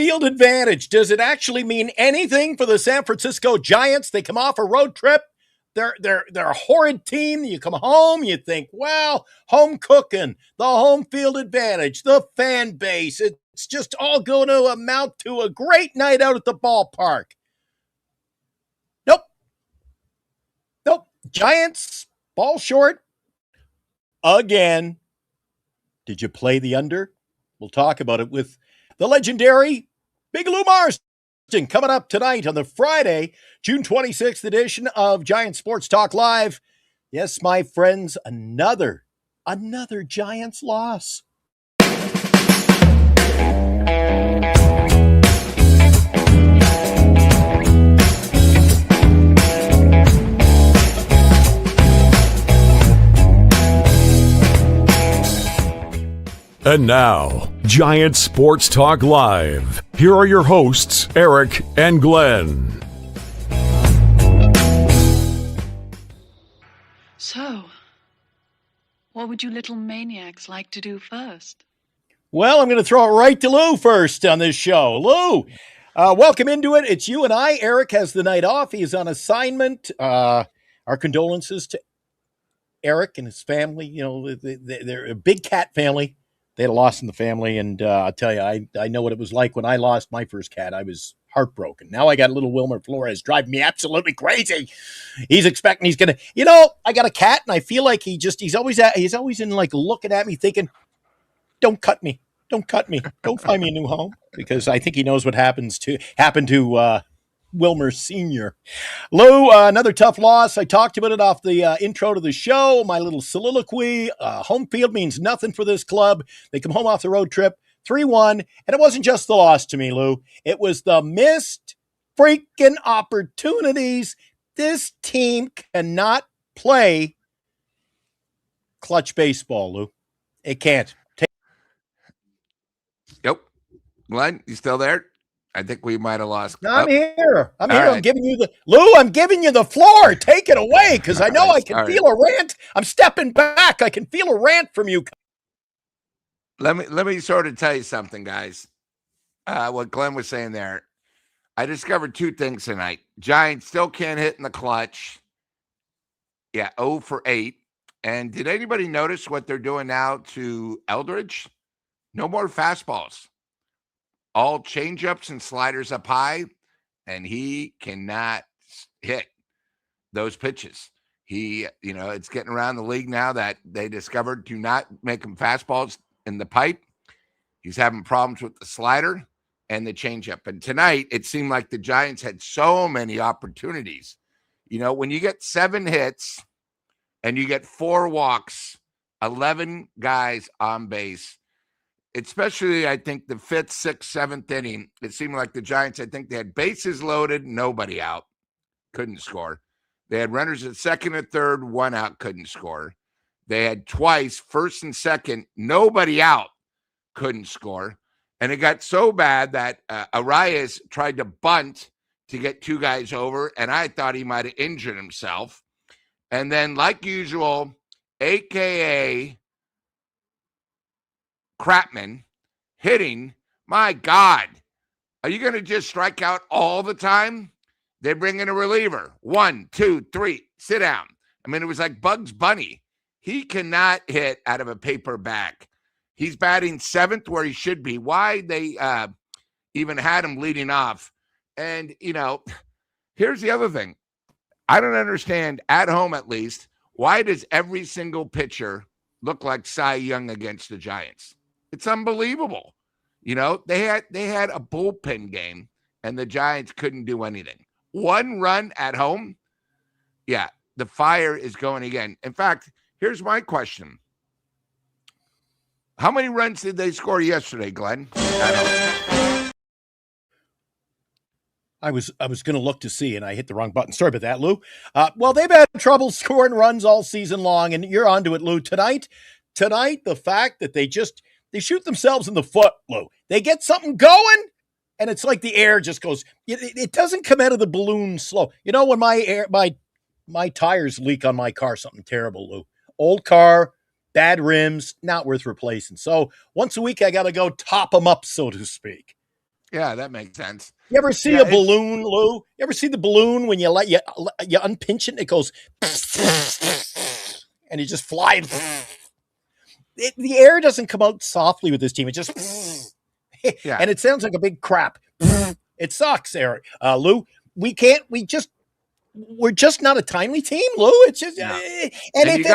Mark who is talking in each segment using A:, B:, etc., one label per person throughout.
A: field advantage. Does it actually mean anything for the San Francisco Giants? They come off a road trip. They're a horrid team. You come home, you think, well, home cooking, the home field advantage, the fan base. It's just all going to amount to a great night out at the ballpark. Nope. Giants, ball short again. Did you play the under? We'll talk about it with the legendary Big Lou Marston coming up tonight on the Friday, June 26th edition of Giants Sports Talk Live. Yes, my friends, another Giants loss.
B: And now, Giants Sports Talk Live. Here are your hosts, Eric and Glenn.
C: So, what would you little maniacs like to do first?
A: Well, I'm going to throw it right to Lou first on this show. Lou, welcome into it. It's you and I. Eric has the night off. He is on assignment. Our condolences to Eric and his family. You know, they're a big cat family. They had a loss in the family, and I'll tell you, I know what it was like when I lost my first cat. I was heartbroken. Now I got little Wilmer Flores driving me absolutely crazy. He's expecting he's going to, I got a cat, and I feel like he's always in like looking at me thinking, don't cut me. Don't cut me. Don't find me a new home, because I think he knows what happened to Wilmer Sr. Lou, another tough loss. I talked about it off the intro to the show, my little soliloquy. Home field means nothing for this club. They come home off the road trip, 3-1, and it wasn't just the loss to me, Lou. It was the missed freaking opportunities. This team cannot play clutch baseball, Lou. It can't.
D: Yep. Glenn, you still there? I think we might have lost.
A: I'm here. I'm
D: here.
A: Right. I'm giving you the floor. Take it away, because I know I can feel a rant. I'm stepping back. I can feel a rant from you.
D: Let me sort of tell you something, guys. What Glenn was saying there. I discovered two things tonight. Giants still can't hit in the clutch. Yeah, 0 for 8. And did anybody notice what they're doing now to Eldridge? No more fastballs. All changeups and sliders up high, and he cannot hit those pitches. It's getting around the league now that they discovered do not make him fastballs in the pipe. He's having problems with the slider and the changeup. And tonight, it seemed like the Giants had so many opportunities. When you get 7 hits and you get 4 walks, 11 guys on base, especially, I think, the 5th, 6th, 7th inning, it seemed like the Giants, I think they had bases loaded, nobody out, couldn't score. They had runners at second and third, 1 out, couldn't score. They had twice, first and second, nobody out, couldn't score. And it got so bad that Arias tried to bunt to get 2 guys over, and I thought he might have injured himself. And then, like usual, a.k.a. Crapman hitting. My God, are you going to just strike out all the time? They bring in a reliever. 1, 2, 3, sit down. I mean, it was like Bugs Bunny. He cannot hit out of a paper bag. He's batting 7th where he should be. Why they even had him leading off. And, here's the other thing. I don't understand, at home at least, why does every single pitcher look like Cy Young against the Giants? It's unbelievable. They had a bullpen game, and the Giants couldn't do anything. 1 run at home. Yeah, the fire is going again. In fact, here's my question. How many runs did they score yesterday, Glenn?
A: I was going to look to see, and I hit the wrong button. Sorry about that, Lou. Well, they've had trouble scoring runs all season long, and you're onto it, Lou. Tonight, the fact that they shoot themselves in the foot, Lou. They get something going, and it's like the air just goes. It doesn't come out of the balloon slow. When my tires leak on my car, something terrible, Lou. Old car, bad rims, not worth replacing. So once a week, I got to go top them up, so to speak.
D: Yeah, that makes sense.
A: You ever see
D: Yeah,
A: a balloon, Lou? You ever see the balloon when you unpinch it and it goes and you just fly? The air doesn't come out softly with this team. It just
D: yeah.
A: and it sounds like a big crap. It sucks, Eric. Lou, we can't. We're just not a timely team, Lou. It's just,
D: No.
A: and
D: And
A: if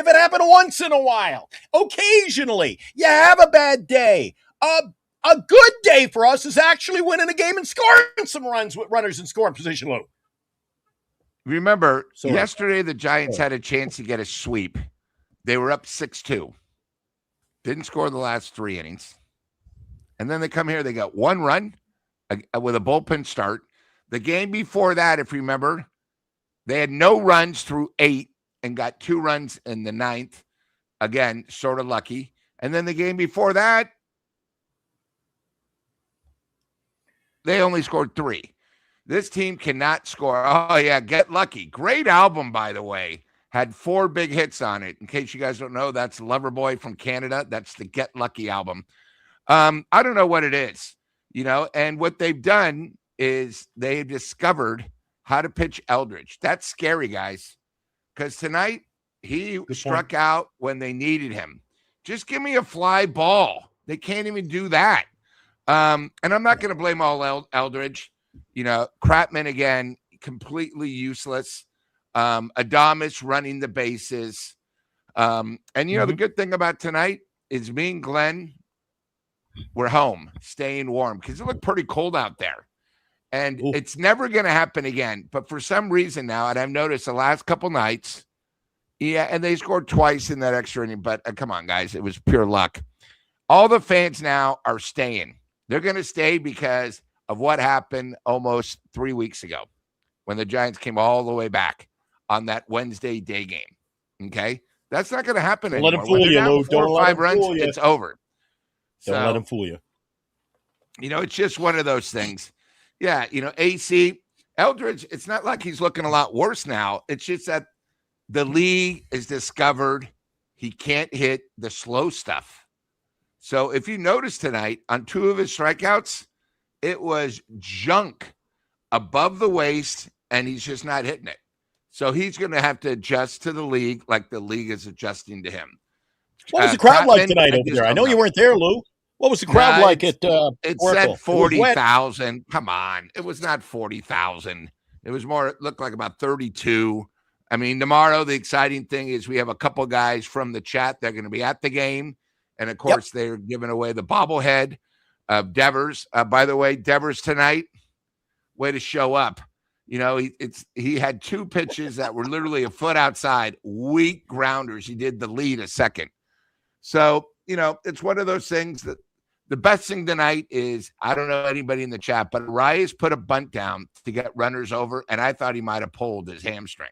A: it happened once in a while, occasionally, you have a bad day. A good day for us is actually winning a game and scoring some runs with runners in scoring position, Lou.
D: Remember,
A: Sorry.
D: yesterday the Giants had a chance to get a sweep. They were up 6-2. Didn't score the last 3 innings. And then they come here, they got 1 run with a bullpen start. The game before that, if you remember, they had no runs through 8 and got 2 runs in the 9th. Again, sort of lucky. And then the game before that, they only scored 3. This team cannot score. Oh, yeah, Get Lucky. Great album, by the way. Had 4 big hits on it. In case you guys don't know, that's Loverboy from Canada. That's the Get Lucky album. I don't know what it is, and what they've done is they've discovered how to pitch Eldridge. That's scary, guys, because tonight he struck out when they needed him. Just give me a fly ball. They can't even do that. And I'm not going to blame all Eldridge. Crapman, again, completely useless. Adames running the bases. The good thing about tonight is me and Glenn, we're home, staying warm, because it looked pretty cold out there. And it's never going to happen again. But for some reason now, and I've noticed the last couple nights, and they scored twice in that extra inning, but come on, guys, it was pure luck. All the fans now are staying. They're going to stay because of what happened almost 3 weeks ago when the Giants came all the way back on that Wednesday day game. Okay? That's not going to happen anymore.
A: Let him fool you, Lou.
D: 4 or 5 runs, it's over.
A: Don't let him fool you.
D: It's just one of those things. Yeah, AC, Eldridge, it's not like he's looking a lot worse now. It's just that the league has discovered he can't hit the slow stuff. So if you notice tonight, on 2 of his strikeouts, it was junk above the waist, and he's just not hitting it. So he's going to have to adjust to the league like the league is adjusting to him.
A: What was the crowd like tonight over there? I know you weren't there, Lou. What was the crowd like at
D: it said 40,000. Come on. It was not 40,000. It was more, it looked like about 32. I mean, tomorrow, the exciting thing is we have a couple guys from the chat. They're going to be at the game. And, of course, they're giving away the bobblehead of Devers. By the way, Devers tonight, way to show up. He had 2 pitches that were literally a foot outside, weak grounders. He did the lead a second. So, it's one of those things that the best thing tonight is, I don't know anybody in the chat, but Arias put a bunt down to get runners over, and I thought he might have pulled his hamstring.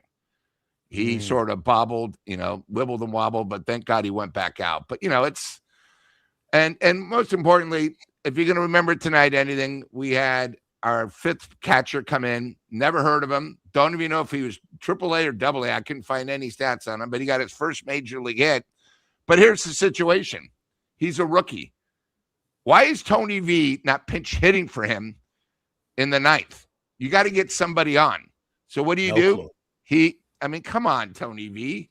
D: He sort of bobbled, wibbled and wobbled, but thank God he went back out. But, it's – and most importantly, if you're going to remember tonight anything, we had our 5th catcher come in, never heard of him, don't even know if he was AAA or AA. I couldn't find any stats on him, but he got his first major league hit. But here's the situation. He's a rookie. Why is Tony V not pinch hitting for him in the 9th? You got to get somebody on. So what do you do? Clue. Come on, Tony V.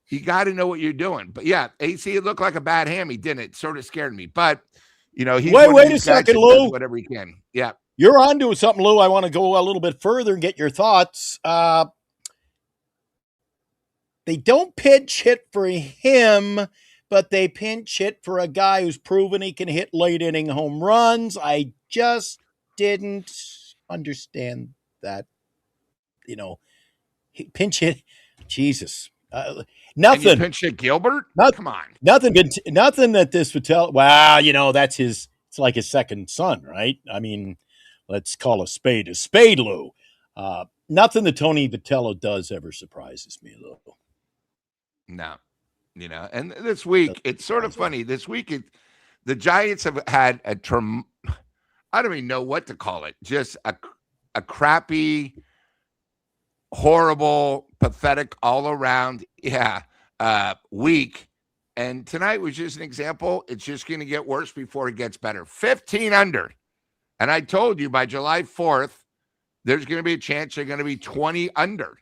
D: You got to know what you're doing. But, yeah, AC, it looked like a bad hammy, didn't it? It sort of scared me. But, he's
A: wait a second, Lou.
D: Whatever he can. Yeah.
A: You're on to something, Lou. I want to go a little bit further and get your thoughts. They don't pinch hit for him, but they pinch hit for a guy who's proven he can hit late inning home runs. I just didn't understand that. Pinch hit. Jesus. Nothing.
D: Pinch hit Gilbert? Come on.
A: Nothing that this would tell. Well, that's his. It's like his second son, right? Let's call a spade, Lou. Nothing that Tony Vitello does ever surprises me, Lou.
D: No, and this week, it's sort of funny. This week, the Giants have had I don't even know what to call it. Just a crappy, horrible, pathetic, all around, week. And tonight was just an example. It's just going to get worse before it gets better. 15 under. And I told you by July 4th, there's going to be a chance they're going to be 20 under,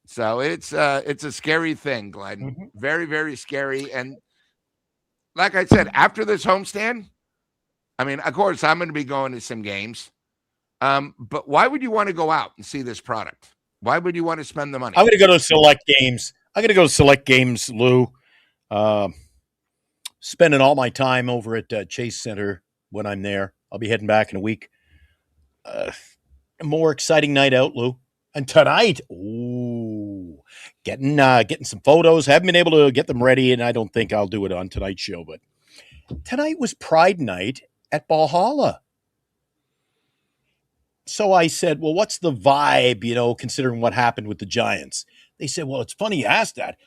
D: So it's a scary thing, Glenn.
A: Mm-hmm.
D: Very, very scary. And like I said, after this homestand, I mean, of course, I'm going to be going to some games. But why would you want to go out and see this product? Why would you want to spend the money?
A: I'm going to go to select games. Lou. Spending all my time over at Chase Center when I'm there. I'll be heading back in a week. A more exciting night out, Lou. And tonight, getting some photos. Haven't been able to get them ready, and I don't think I'll do it on tonight's show. But tonight was Pride Night at Valhalla. So I said, well, what's the vibe, considering what happened with the Giants? They said, well, it's funny you asked that.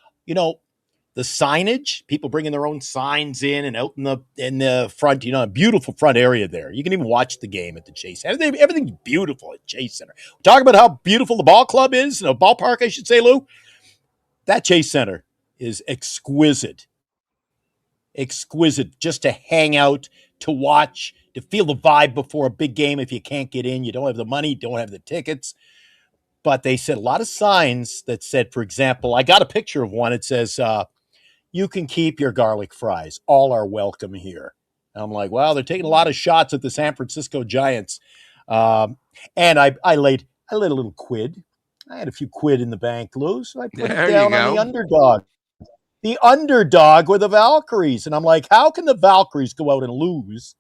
A: The signage, people bringing their own signs in and out in the front, a beautiful front area there. You can even watch the game at the Chase Center. Everything's beautiful at Chase Center. Talk about how beautiful the ball club is, ballpark, I should say, Lou. That Chase Center is exquisite. Exquisite just to hang out, to watch, to feel the vibe before a big game. If you can't get in, you don't have the money, don't have the tickets. But they said a lot of signs that said, for example, I got a picture of one. It says, you can keep your garlic fries. All are welcome here. And I'm like, well, they're taking a lot of shots at the San Francisco Giants. And I laid a little quid. I had a few quid in the bank, Lou, so I put it down on the underdog. The underdog were the Valkyries. And I'm like, how can the Valkyries go out and lose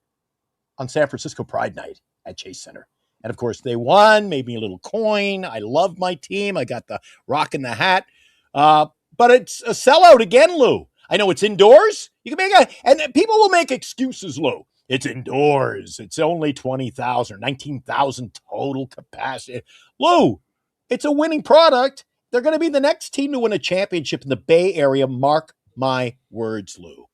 A: on San Francisco Pride Night at Chase Center? And, of course, they won, made me a little coin. I love my team. I got the rock in the hat. But it's a sellout again, Lou. I know it's indoors. You can and people will make excuses, Lou. It's indoors. It's only 20,000 or 19,000 total capacity. Lou, it's a winning product. They're going to be the next team to win a championship in the Bay Area. Mark my words, Lou.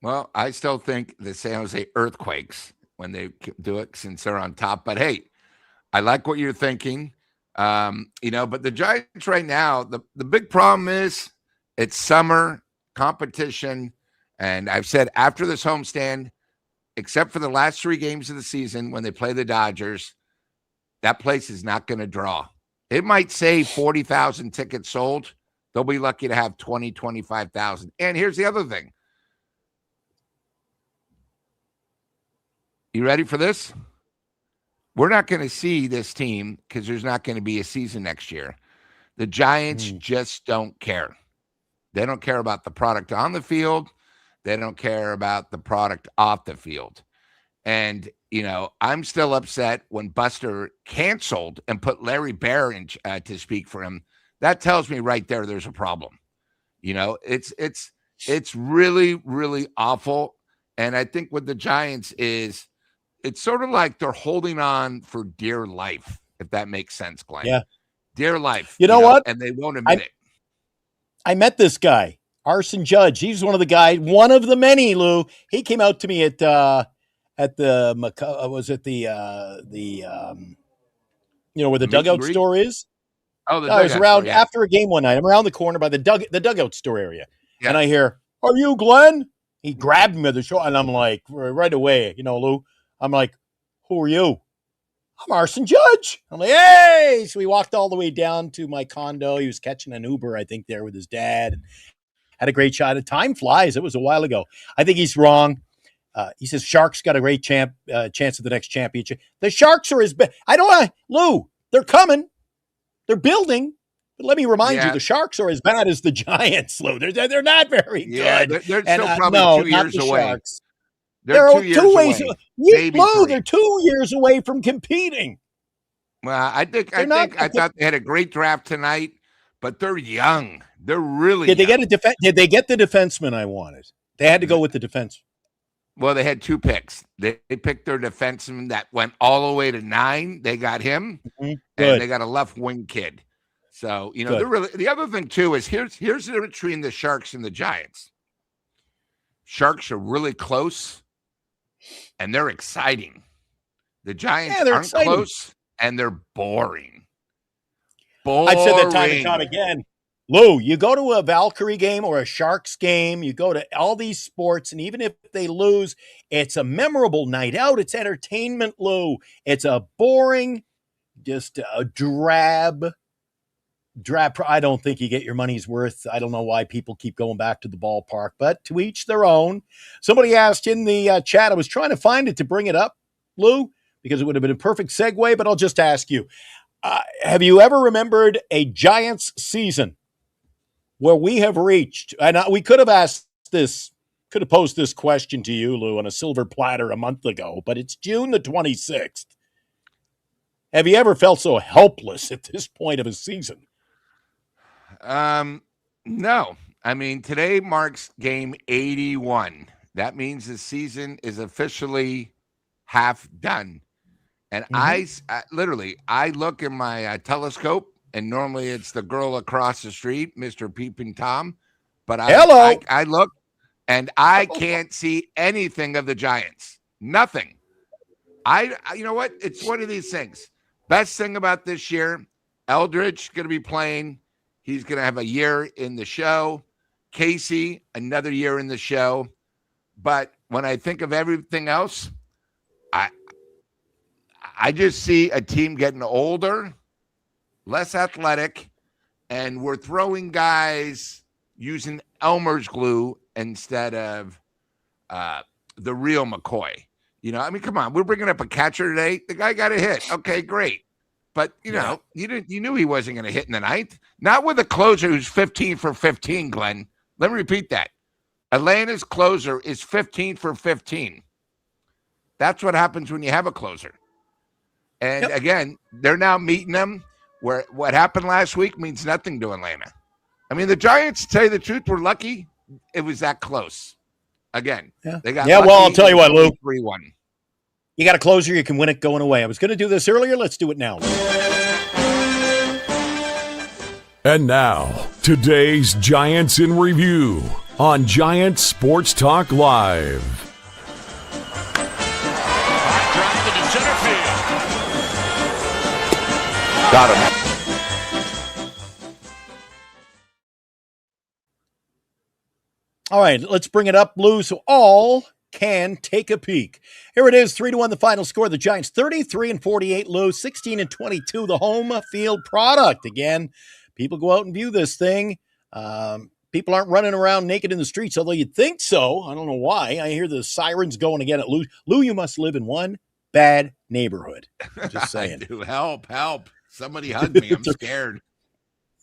D: Well, I still think the San Jose Earthquakes when they do it since they're on top. But hey, I like what you're thinking. But the Giants right now, the big problem is it's summer competition. And I've said after this homestand, except for the last 3 games of the season when they play the Dodgers, that place is not going to draw. It might say 40,000 tickets sold. They'll be lucky to have 20, 25,000. And here's the other thing. You ready for this? We're not going to see this team because there's not going to be a season next year. The Giants just don't care. They don't care about the product on the field. They don't care about the product off the field. And, I'm still upset when Buster canceled and put Larry Bear in to speak for him. That tells me right there's a problem. It's really, really awful. And I think with the Giants is, it's sort of like they're holding on for dear life, if that makes sense, Glenn.
A: Yeah.
D: Dear life.
A: You know what?
D: And they won't admit it.
A: I met this guy, Arson Judge. He's one of the many, Lou. He came out to me at the where the dugout store is?
D: Oh, the
A: I was around
D: store, yeah.
A: after a game one night. I'm around the corner by the dugout store area.
D: Yeah.
A: And I hear, "Are you Glenn?" He grabbed me by the shoulder, and I'm like, right away, Lou, I'm like, "Who are you?" "I'm Arson Judge." I'm like, "Hey!" So we walked all the way down to my condo. He was catching an Uber, I think, there with his dad. And had a great shot. Time flies. It was a while ago. I think he's wrong. He says Sharks got a great chance at the next championship. The Sharks are as bad. Lou, they're coming. They're building. But let me remind you, the Sharks are as bad as the Giants, Lou. They're not very good.
D: They're still probably 2 years away.
A: Sharks.
D: They're 2 years away.
A: Lou, they're 2 years away from competing.
D: Well, I thought they had a great draft tonight, but they're young. They're really
A: young. Did they get the defenseman I wanted? They had to go with the defense.
D: Well, they had 2 picks. They picked their defenseman that went all the way to 9. They got him, and they got a left wing kid. So, they're really. The other thing too is here's the difference between the Sharks and the Giants. Sharks are really close, and they're exciting. The Giants aren't close, and they're boring.
A: I've said that time and time again. Lou, you go to a Valkyrie game or a Sharks game, you go to all these sports, and even if they lose, it's a memorable night out. It's entertainment, Lou. It's a boring, just a drab. I don't think you get your money's worth. I don't know why people keep going back to the ballpark, but to each their own. Somebody asked in the chat, I was trying to find it to bring it up, Lou, because it would have been a perfect segue, but I'll just ask you. Have you ever remembered a Giants season where we have reached, and we could have posed this question to you, Lou, on a silver platter a month ago, but it's June the 26th. Have you ever felt so helpless at this point of a season?
D: No. I mean, today marks game 81. That means the season is officially half done. And I literally look in my telescope, and normally it's the girl across the street, Mr. Peeping Tom. But I look, and I can't see anything of the Giants. Nothing. You know what? It's one of these things. Best thing about this year, Eldridge going to be playing. He's going to have a year in the show. Casey, another year in the show. But when I think of everything else, I just see a team getting older, less athletic, and we're throwing guys using Elmer's glue instead of the real McCoy. You know, I mean, come on, we're bringing up a catcher today. The guy got a hit. Okay, great. But, you know, you knew he wasn't going to hit in the ninth. Not with a closer who's 15 for 15, Glenn. Let me repeat that. Atlanta's closer is 15 for 15. That's what happens when you have a closer. And again, they're now meeting them where what happened last week means nothing to Atlanta. I mean, the Giants, to tell you the truth, were lucky it was that close. Again, they got lucky.
A: Well, I'll tell you what, Lou.
D: 3-1.
A: You got a closer, you can win it going away. I was going to do this earlier. Let's do it now.
B: And now, today's Giants in Review on Giants SportsTalk Live.
E: Drive into center field.
D: Got him.
A: All right, let's bring it up, Lou, so all can take a peek. Here it is, 3-1 the final score. The Giants 33-48, Lou, 16-22, the home field product. Again, people go out and view this thing. People aren't running around naked in the streets, although you'd think so. I don't know why. I hear the sirens going again at Lou. Lou, you must live in one bad neighborhood. I'm just saying.
D: I do. Help. Somebody hug me. I'm scared.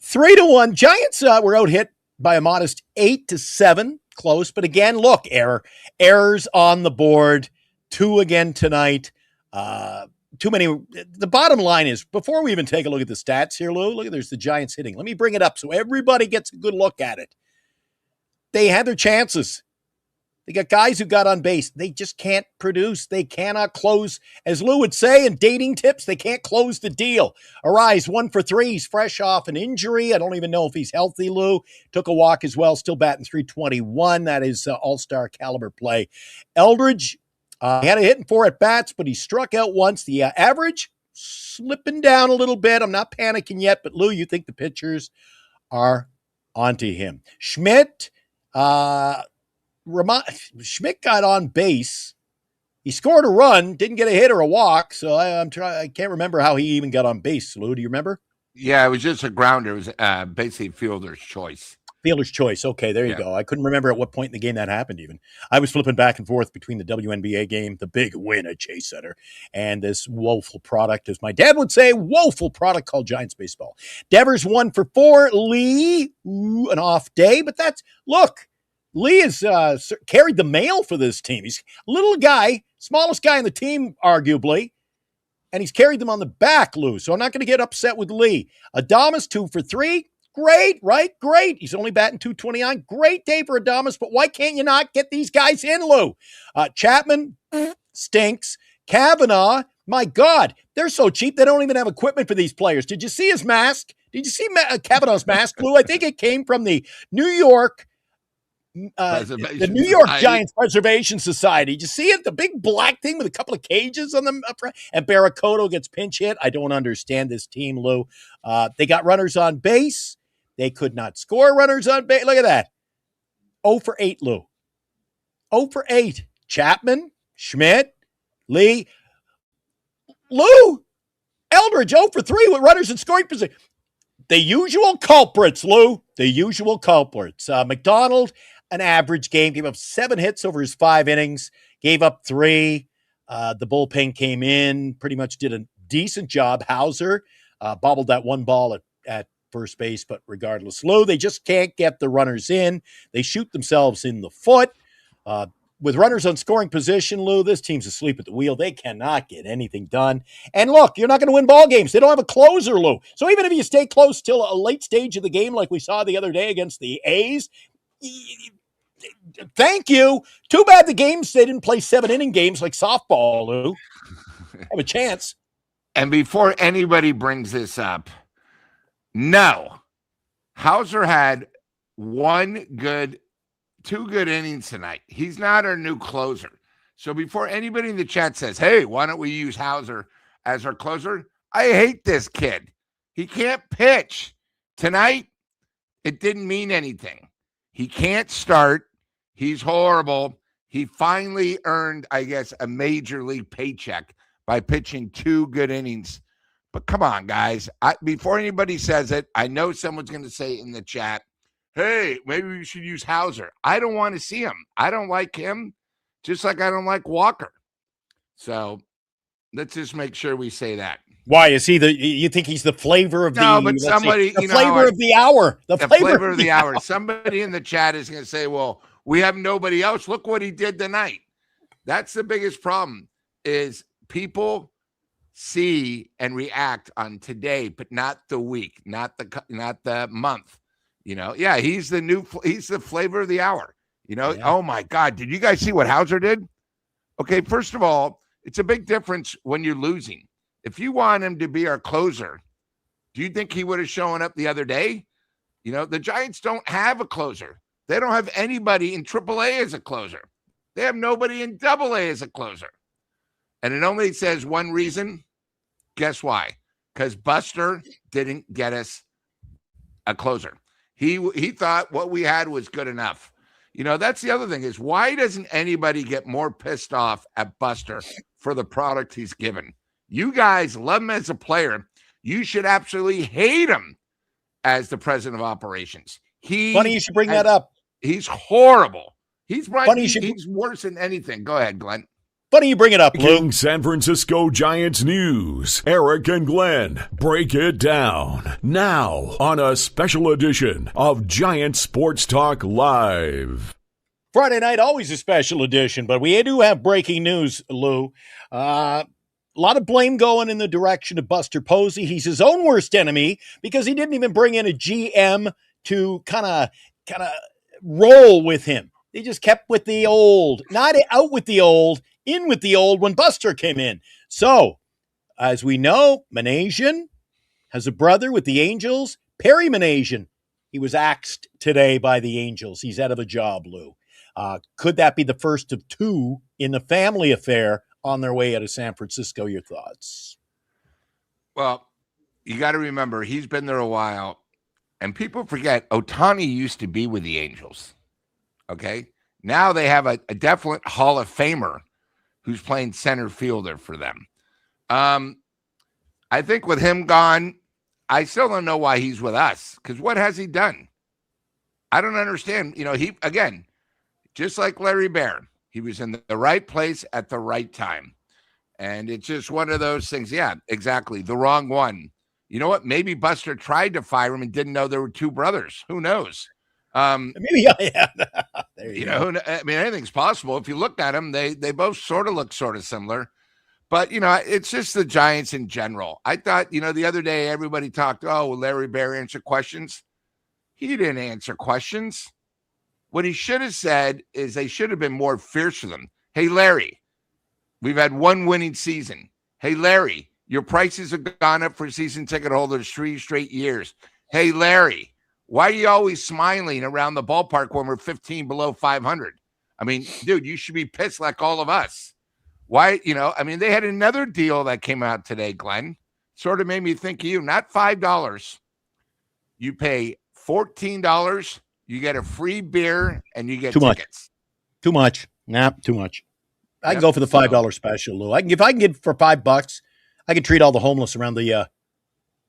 A: 3-1. Giants were out hit by a modest 8-7. Close, but again, look, errors on the board. 2 again tonight. Too many. The bottom line is, before we even take a look at the stats here, Lou, look, there's the Giants hitting. Let me bring it up so everybody gets a good look at it. They had their chances. They got guys who got on base. They just can't produce. They cannot close. As Lou would say in dating tips, they can't close the deal. Arise 1 for 3. He's fresh off an injury. I don't even know if he's healthy, Lou. Took a walk as well. Still batting .321. That is all-star caliber play. Eldridge, he had a hit in 4 at-bats, but he struck out once. The average slipping down a little bit. I'm not panicking yet, but Lou, you think the pitchers are onto him. Schmidt got on base. He scored a run, didn't get a hit or a walk, so I can't remember how he even got on base. Lou, do you remember?
D: Yeah, it was just a grounder. It was basically fielder's choice.
A: Fielder's choice. Okay, there you go. I couldn't remember at what point in the game that happened even. I was flipping back and forth between the WNBA game, the big win at Chase Center, and this woeful product, as my dad would say, woeful product called Giants baseball. Devers 1 for 4. Lee, an off day, but look, Lee has carried the mail for this team. He's a little guy, smallest guy on the team, arguably, and he's carried them on the back, Lou. So I'm not going to get upset with Lee. Adames 2 for 3. Great, right? Great. He's only batting .229. Great day for Adames, but why can't you not get these guys in, Lou? Chapman stinks. Kavanaugh, my God, they're so cheap they don't even have equipment for these players. Did you see his mask? Did you see Kavanaugh's mask, Lou? I think it came from the New York Giants Preservation Society. Did you see it? The big black thing with a couple of cages on them up front. And Barracoto gets pinch hit. I don't understand this team, Lou. They got runners on base. They could not score runners on base. Look at that. 0 for 8, Lou. 0 for 8. Chapman, Schmidt, Lee, Lou, Eldridge 0 for 3 with runners in scoring position. The usual culprits, Lou. The usual culprits. McDonald, an average game, gave up 7 hits over his 5 innings, gave up 3. The bullpen came in, pretty much did a decent job. Hauser bobbled that one ball at first base, but regardless, Lou, they just can't get the runners in. They shoot themselves in the foot. With runners on scoring position, Lou, this team's asleep at the wheel. They cannot get anything done. And look, you're not going to win ball games. They don't have a closer, Lou. So even if you stay close till a late stage of the game like we saw the other day against the A's, thank you. Too bad they didn't play 7-inning games like softball, Lou. Have a chance.
D: And before anybody brings this up, no. Hauser had 2 good innings tonight. He's not our new closer. So before anybody in the chat says, hey, why don't we use Hauser as our closer? I hate this kid. He can't pitch. Tonight, it didn't mean anything. He can't start. He's horrible. He finally earned, I guess, a major league paycheck by pitching 2 good innings. But come on, guys. Before anybody says it, I know someone's going to say in the chat, hey, maybe we should use Hauser. I don't want to see him. I don't like him, just like I don't like Walker. So let's just make sure we say that.
A: Why is he you think he's the flavor of
D: no, but somebody,
A: the flavor of the hour. The
D: flavor of the hour. Somebody in the chat is going to say, well, we have nobody else. Look what he did tonight. That's the biggest problem is people see and react on today, but not the week, not the month. Yeah, he's the flavor of the hour. Yeah. Oh my God, did you guys see what Hauser did? Okay, first of all, it's a big difference when you're losing. If you want him to be our closer, do you think he would have shown up the other day? The Giants don't have a closer. They don't have anybody in AAA as a closer. They have nobody in AA as a closer. And it only says one reason. Guess why? Because Buster didn't get us a closer. He thought what we had was good enough. That's the other thing is why doesn't anybody get more pissed off at Buster for the product he's given? You guys love him as a player. You should absolutely hate him as the president of operations.
A: Funny you should bring that up.
D: He's horrible. He's worse than anything. Go ahead, Glenn.
A: Funny you bring it up, Lou.
B: San Francisco Giants news. Eric and Glenn break it down now on a special edition of Giants Sports Talk Live.
A: Friday night, always a special edition, but we do have breaking news, Lou. A lot of blame going in the direction of Buster Posey. He's his own worst enemy because he didn't even bring in a GM to kind of roll with him. They just kept with the old, not out with the old, in with the old when Buster came in. So, as we know, Manasian has a brother with the Angels, Perry Manasian. He was axed today by the Angels. He's out of a job, Lou. Could that be the first of 2 in the family affair on their way out of San Francisco? Your thoughts?
D: Well, you got to remember, he's been there a while, and people forget Ohtani used to be with the Angels. Okay? Now they have a definite Hall of Famer who's playing center fielder for them. I think with him gone, I still don't know why he's with us, because what has he done? I don't understand. He, again, just like Larry Bear, he was in the right place at the right time. And it's just one of those things. Yeah, exactly. The wrong one. You know what? Maybe Buster tried to fire him and didn't know there were 2 brothers. Who knows?
A: Maybe, yeah. There you go.
D: I mean, anything's possible. If you look at them, they both sort of look sort of similar. But, it's just the Giants in general. I thought, the other day everybody talked, will Larry Bear answer questions? He didn't answer questions. What he should have said is they should have been more fierce with him. Hey, Larry, we've had 1 winning season. Hey, Larry, your prices have gone up for season ticket holders 3 straight years. Hey, Larry, why are you always smiling around the ballpark when we're 15 below 500? I mean, dude, you should be pissed like all of us. Why, they had another deal that came out today, Glenn. Sort of made me think of you. Not $5. You pay $14, you get a free beer and you get
A: Too much.
D: tickets.
A: Too much. Nah, too much. I can
D: Yep,
A: go for the $5 special, Lou. If I can get for $5, I can treat all the homeless around the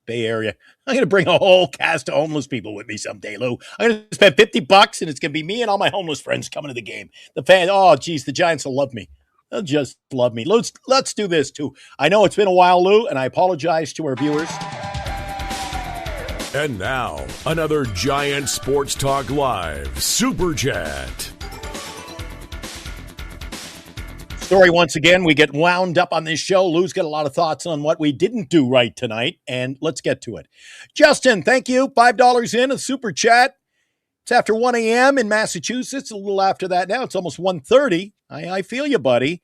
A: Bay Area. I'm going to bring a whole cast of homeless people with me someday, Lou. I'm going to spend $50, and it's going to be me and all my homeless friends coming to the game. The fans, oh, geez, the Giants will love me. They'll just love me. Let's do this, too. I know it's been a while, Lou, and I apologize to our viewers.
B: And now, another Giant Sports Talk Live Super Chat.
A: Story once again, we get wound up on this show. Lou's got a lot of thoughts on what we didn't do right tonight, and let's get to it. Justin, thank you. $5 in a super chat. It's after 1 a.m. in Massachusetts. A little after that now. It's almost 1:30. I feel you, buddy.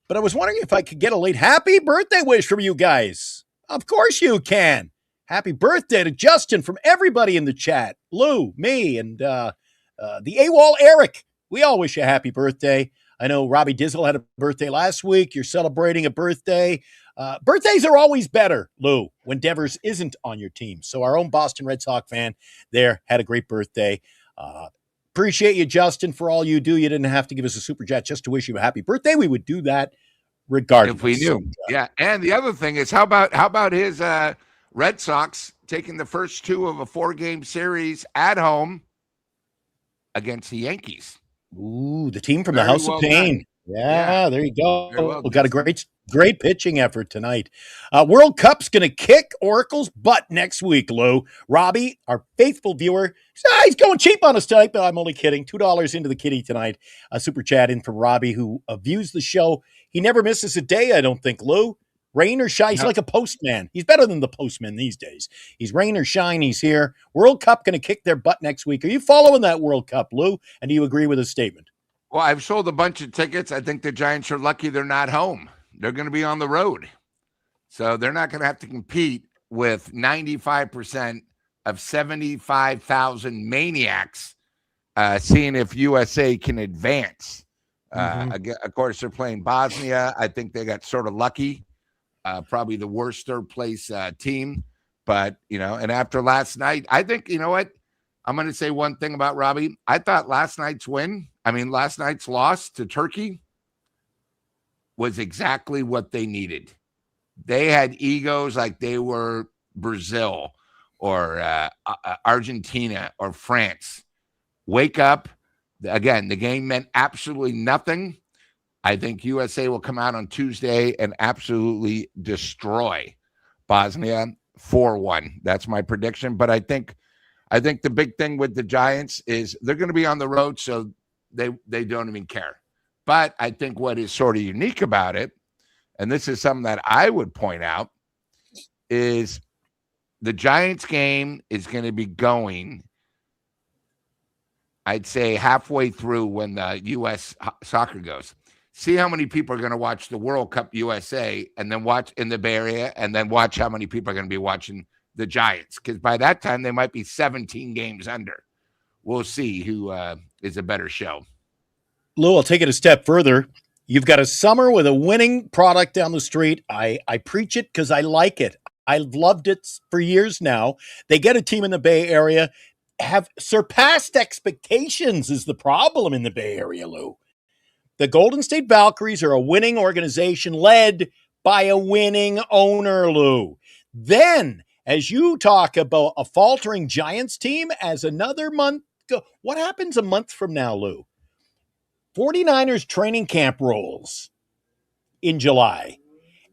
A: But I was wondering if I could get a late happy birthday wish from you guys. Of course you can. Happy birthday to Justin from everybody in the chat. Lou, me, and the AWOL Eric. We all wish you a happy birthday. I know Robbie Dizzle had a birthday last week. You're celebrating a birthday. Birthdays are always better, Lou, when Devers isn't on your team. So our own Boston Red Sox fan there had a great birthday. Appreciate you, Justin, for all you do. You didn't have to give us a super chat just to wish you a happy birthday. We would do that regardless.
D: If we knew. Yeah. And the other thing is, how about his Red Sox taking the first two of a 4-game series at home against the Yankees?
A: Ooh, the team from
D: Very
A: the House
D: well
A: of Pain.
D: done.
A: Yeah, there you go.
D: Well
A: We got a great pitching effort tonight. World Cup's going to kick Oracle's butt next week, Lou. Robbie, our faithful viewer, he's going cheap on us tonight, but I'm only kidding. $2 into the kitty tonight. A super chat in from Robbie, who views the show. He never misses a day, I don't think, Lou. Rain or shine, he's like a postman. He's better than the postman these days. He's rain or shine, he's here. World Cup going to kick their butt next week. Are you following that World Cup, Lou? And do you agree with his statement?
D: Well, I've sold a bunch of tickets. I think the Giants are lucky they're not home. They're going to be on the road. So they're not going to have to compete with 95% of 75,000 maniacs seeing if USA can advance. Of course, they're playing Bosnia. I think they got sort of lucky. Probably the worst third-place team. But, and after last night, I think, you know what? I'm going to say one thing about Robbie. I thought last night's loss to Turkey was exactly what they needed. They had egos like they were Brazil or Argentina or France. Wake up. Again, the game meant absolutely nothing. I think USA will come out on Tuesday and absolutely destroy Bosnia 4-1. That's my prediction. But I think the big thing with the Giants is they're going to be on the road, so they don't even care. But I think what is sort of unique about it, and this is something that I would point out, is the Giants game is going to be going, I'd say, halfway through when the U.S. soccer goes. See how many people are going to watch the World Cup USA and then watch in the Bay Area and then watch how many people are going to be watching the Giants. Because by that time, they might be 17 games under. We'll see who is a better show.
A: Lou, I'll take it a step further. You've got a summer with a winning product down the street. I preach it because I like it. I've loved it for years now. They get a team in the Bay Area, have surpassed expectations is the problem in the Bay Area, Lou. The Golden State Valkyries are a winning organization led by a winning owner, Lou. Then, as you talk about a faltering Giants team as another month go, what happens a month from now, Lou? 49ers training camp rolls in July.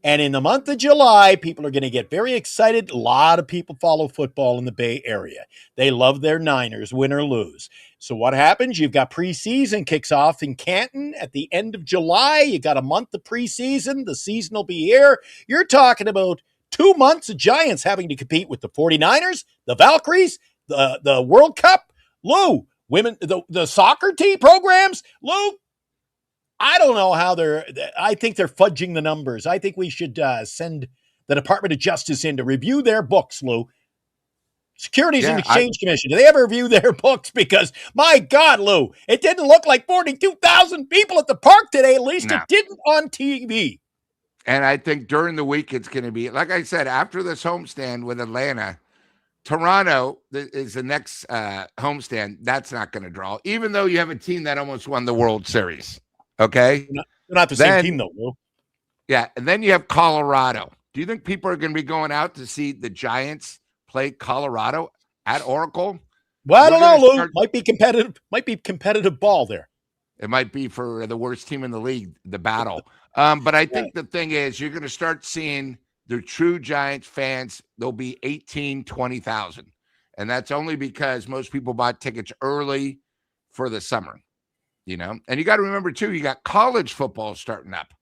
A: And in the month of July, people are going to get very excited. A lot of people follow football in the Bay Area. They love their Niners, win or lose. So what happens? You've got preseason kicks off in Canton at the end of July. You got a month of preseason. The season will be here. You're talking about 2 months of Giants having to compete with the 49ers, the Valkyries, the World Cup. Lou, women, the soccer team programs. Lou, I don't know how I think they're fudging the numbers. I think we should send the Department of Justice in to review their books, Lou. Securities and Exchange Commission. Do they ever review their books? Because, my God, Lou, it didn't look like 42,000 people at the park today. At least it didn't on TV.
D: And I think during the week, it's going to be, like I said, after this homestand with Atlanta, Toronto is the next homestand. That's not going to draw, even though you have a team that almost won the World Series. Okay.
A: They're not the same team, though, Lou.
D: Yeah. And then you have Colorado. Do you think people are going to be going out to see the Giants play Colorado at Oracle?
A: Well, I don't know, Lou. Might be competitive. Might be competitive ball there.
D: It might be for the worst team in the league, the battle. But I think the thing is, you're going to start seeing the true Giants fans. There'll be 18, 20,000. And that's only because most people bought tickets early for the summer, And you got to remember, too, you got college football starting up.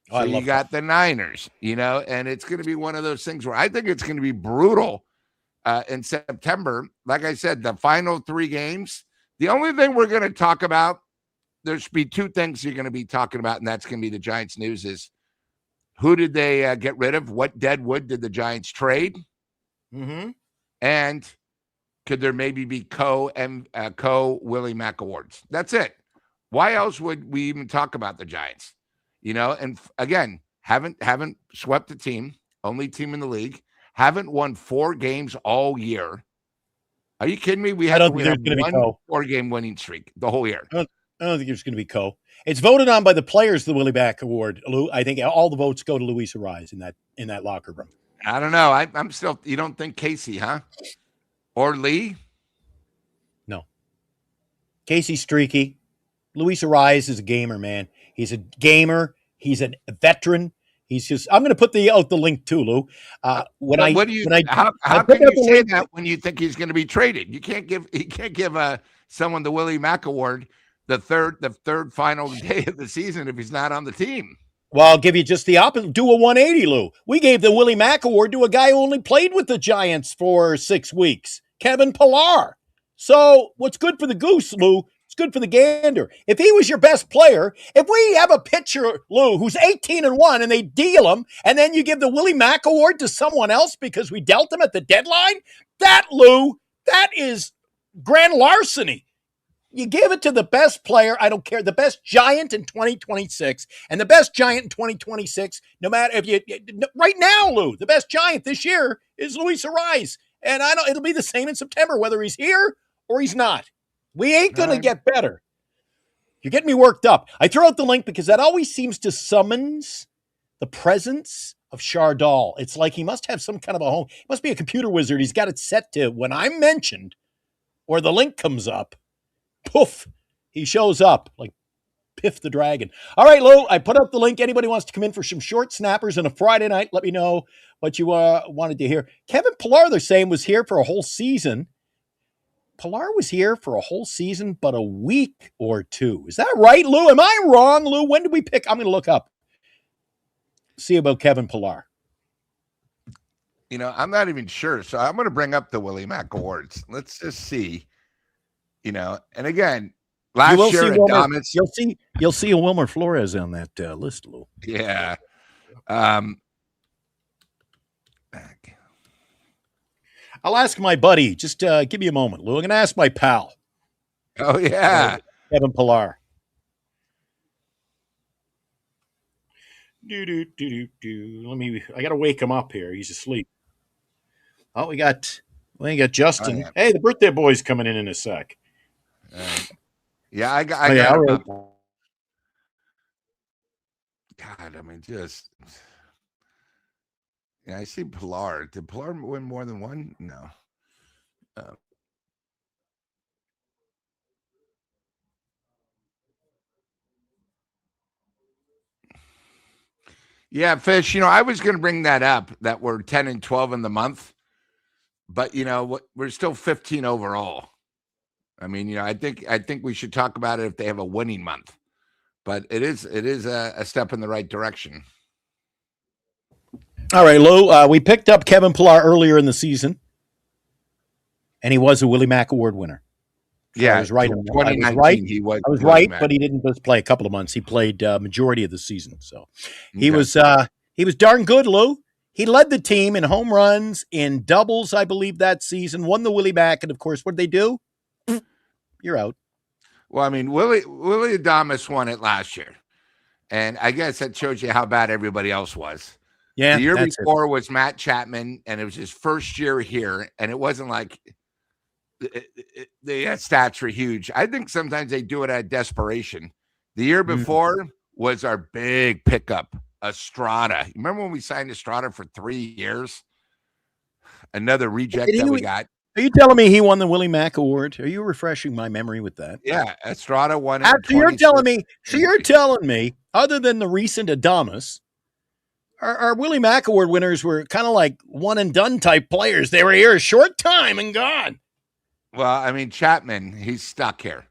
D: So you got the Niners, and it's going to be one of those things where I think it's going to be brutal in September. Like I said, the final 3 games, the only thing we're going to talk about, there's be 2 things you're going to be talking about, and that's going to be the Giants news is who did they get rid of? What dead wood did the Giants trade?
A: Mm-hmm.
D: And could there maybe be Willie Mack awards? That's it. Why else would we even talk about the Giants? And again, haven't swept the team, only team in the league, haven't won 4 games all year. Are you kidding me? We have one 4-game winning streak the whole year.
A: I don't think it's going to be Co. It's voted on by the players, the Willie Mack Award, Lou. I think all the votes go to Luis Ariz in that locker room.
D: I don't know. I'm still. You don't think Casey, huh? Or Lee?
A: No. Casey's streaky. Luis Ariz is a gamer, man. He's a gamer. He's a veteran. He's just. I'm going to put the link too, Lou.
D: How can you say that when you think he's going to be traded? You can't give. He can't give someone the Willie Mack Award the third final day of the season if he's not on the team.
A: Well, I'll give you just the opposite. Do a 180, Lou. We gave the Willie Mack Award to a guy who only played with the Giants for 6 weeks, Kevin Pillar. So what's good for the goose, Lou, it's good for the gander. If he was your best player, if we have a pitcher, Lou, who's 18-1 and they deal him, and then you give the Willie Mack Award to someone else because we dealt him at the deadline, Lou, that is grand larceny. You give it to the best player, I don't care, the best Giant in 2026, and the best Giant in 2026, no matter if you, right now, Lou, the best Giant this year is Luis Ariz. And it'll be the same in September, whether he's here or he's not. We ain't going to get better. You're getting me worked up. I throw out the link because that always seems to summons the presence of Chardal. It's like he must have some kind of a home. He must be a computer wizard. He's got it set to when I'm mentioned or the link comes up, poof, he shows up like Piff the Dragon. All right, Lou, I put up the link. Anybody wants to come in for some short snappers on a Friday night, let me know what you wanted to hear. Kevin Pillar, they're saying, was here for a whole season. Pillar was here for a whole season, but a week or 2. Is that right, Lou? Am I wrong, Lou? When did we pick? I'm going to look up. See about Kevin Pillar.
D: I'm not even sure. So I'm going to bring up the Willie Mack Awards. Let's just see. And again, last year Adames,
A: you'll see a Wilmer Flores on that list, Lou.
D: Yeah.
A: I'll ask my buddy. Just give me a moment, Lou. I'm going to ask my pal.
D: Oh yeah,
A: Kevin Pillar. Let me. I got to wake him up here. He's asleep. Oh, we got Justin. Oh, yeah. Hey, the birthday boy's coming in a sec.
D: Yeah, I got. Right. God, I mean, just. Yeah, I see Pillar. Did Pillar win more than one? No. Yeah, Fish, I was going to bring that up, that we're 10 and 12 in the month, but we're still 15 overall. I mean, I think we should talk about it if they have a winning month, but it is a step in the right direction.
A: All right, Lou, we picked up Kevin Pillar earlier in the season, and he was a Willie Mack Award winner. So
D: yeah,
A: I was right.
D: 2019, he was.
A: I was right, but he didn't just play a couple of months. He played majority of the season, so he was darn good, Lou. He led the team in home runs, in doubles, I believe, that season. Won the Willie Mack, and of course, what did they do? You're out.
D: Well, I mean, Willie Adames won it last year, and I guess that shows you how bad everybody else was.
A: Yeah,
D: The year
A: that's it.
D: before was Matt Chapman, and it was his first year here, and it wasn't like the stats were huge. I think sometimes they do it out of desperation. The year before was our big pickup, Estrada. Remember when we signed Estrada for 3 years? Another reject that we got.
A: Are you telling me he won the Willie Mack Award? Are you refreshing my memory with that?
D: Yeah, Estrada won it.
A: So you're telling me, other than the recent Adamas, our Willie Mack Award winners were kind of like one and done type players. They were here a short time and gone.
D: Well, I mean, Chapman, he's stuck here.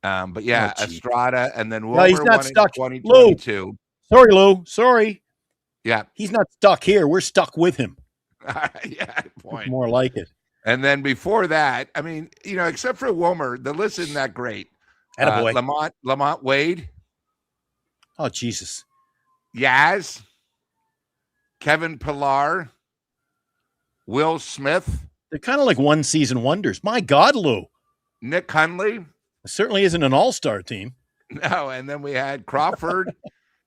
D: But yeah, Estrada, and then Wilmer
A: he's not
D: won
A: stuck.
D: in 2022.
A: Lou. Sorry, Lou. Sorry.
D: Yeah.
A: He's not stuck here. We're stuck with him.
D: Yeah, point.
A: More like it.
D: And then before that, I mean, except for Wilmer, the list isn't that great.
A: Attaboy.
D: Lamont Wade.
A: Oh, Jesus.
D: Yaz. Kevin Pillar. Will Smith.
A: They're kind of like one-season wonders. My God, Lou.
D: Nick Hundley.
A: It certainly isn't an all-star team.
D: No, and then we had Crawford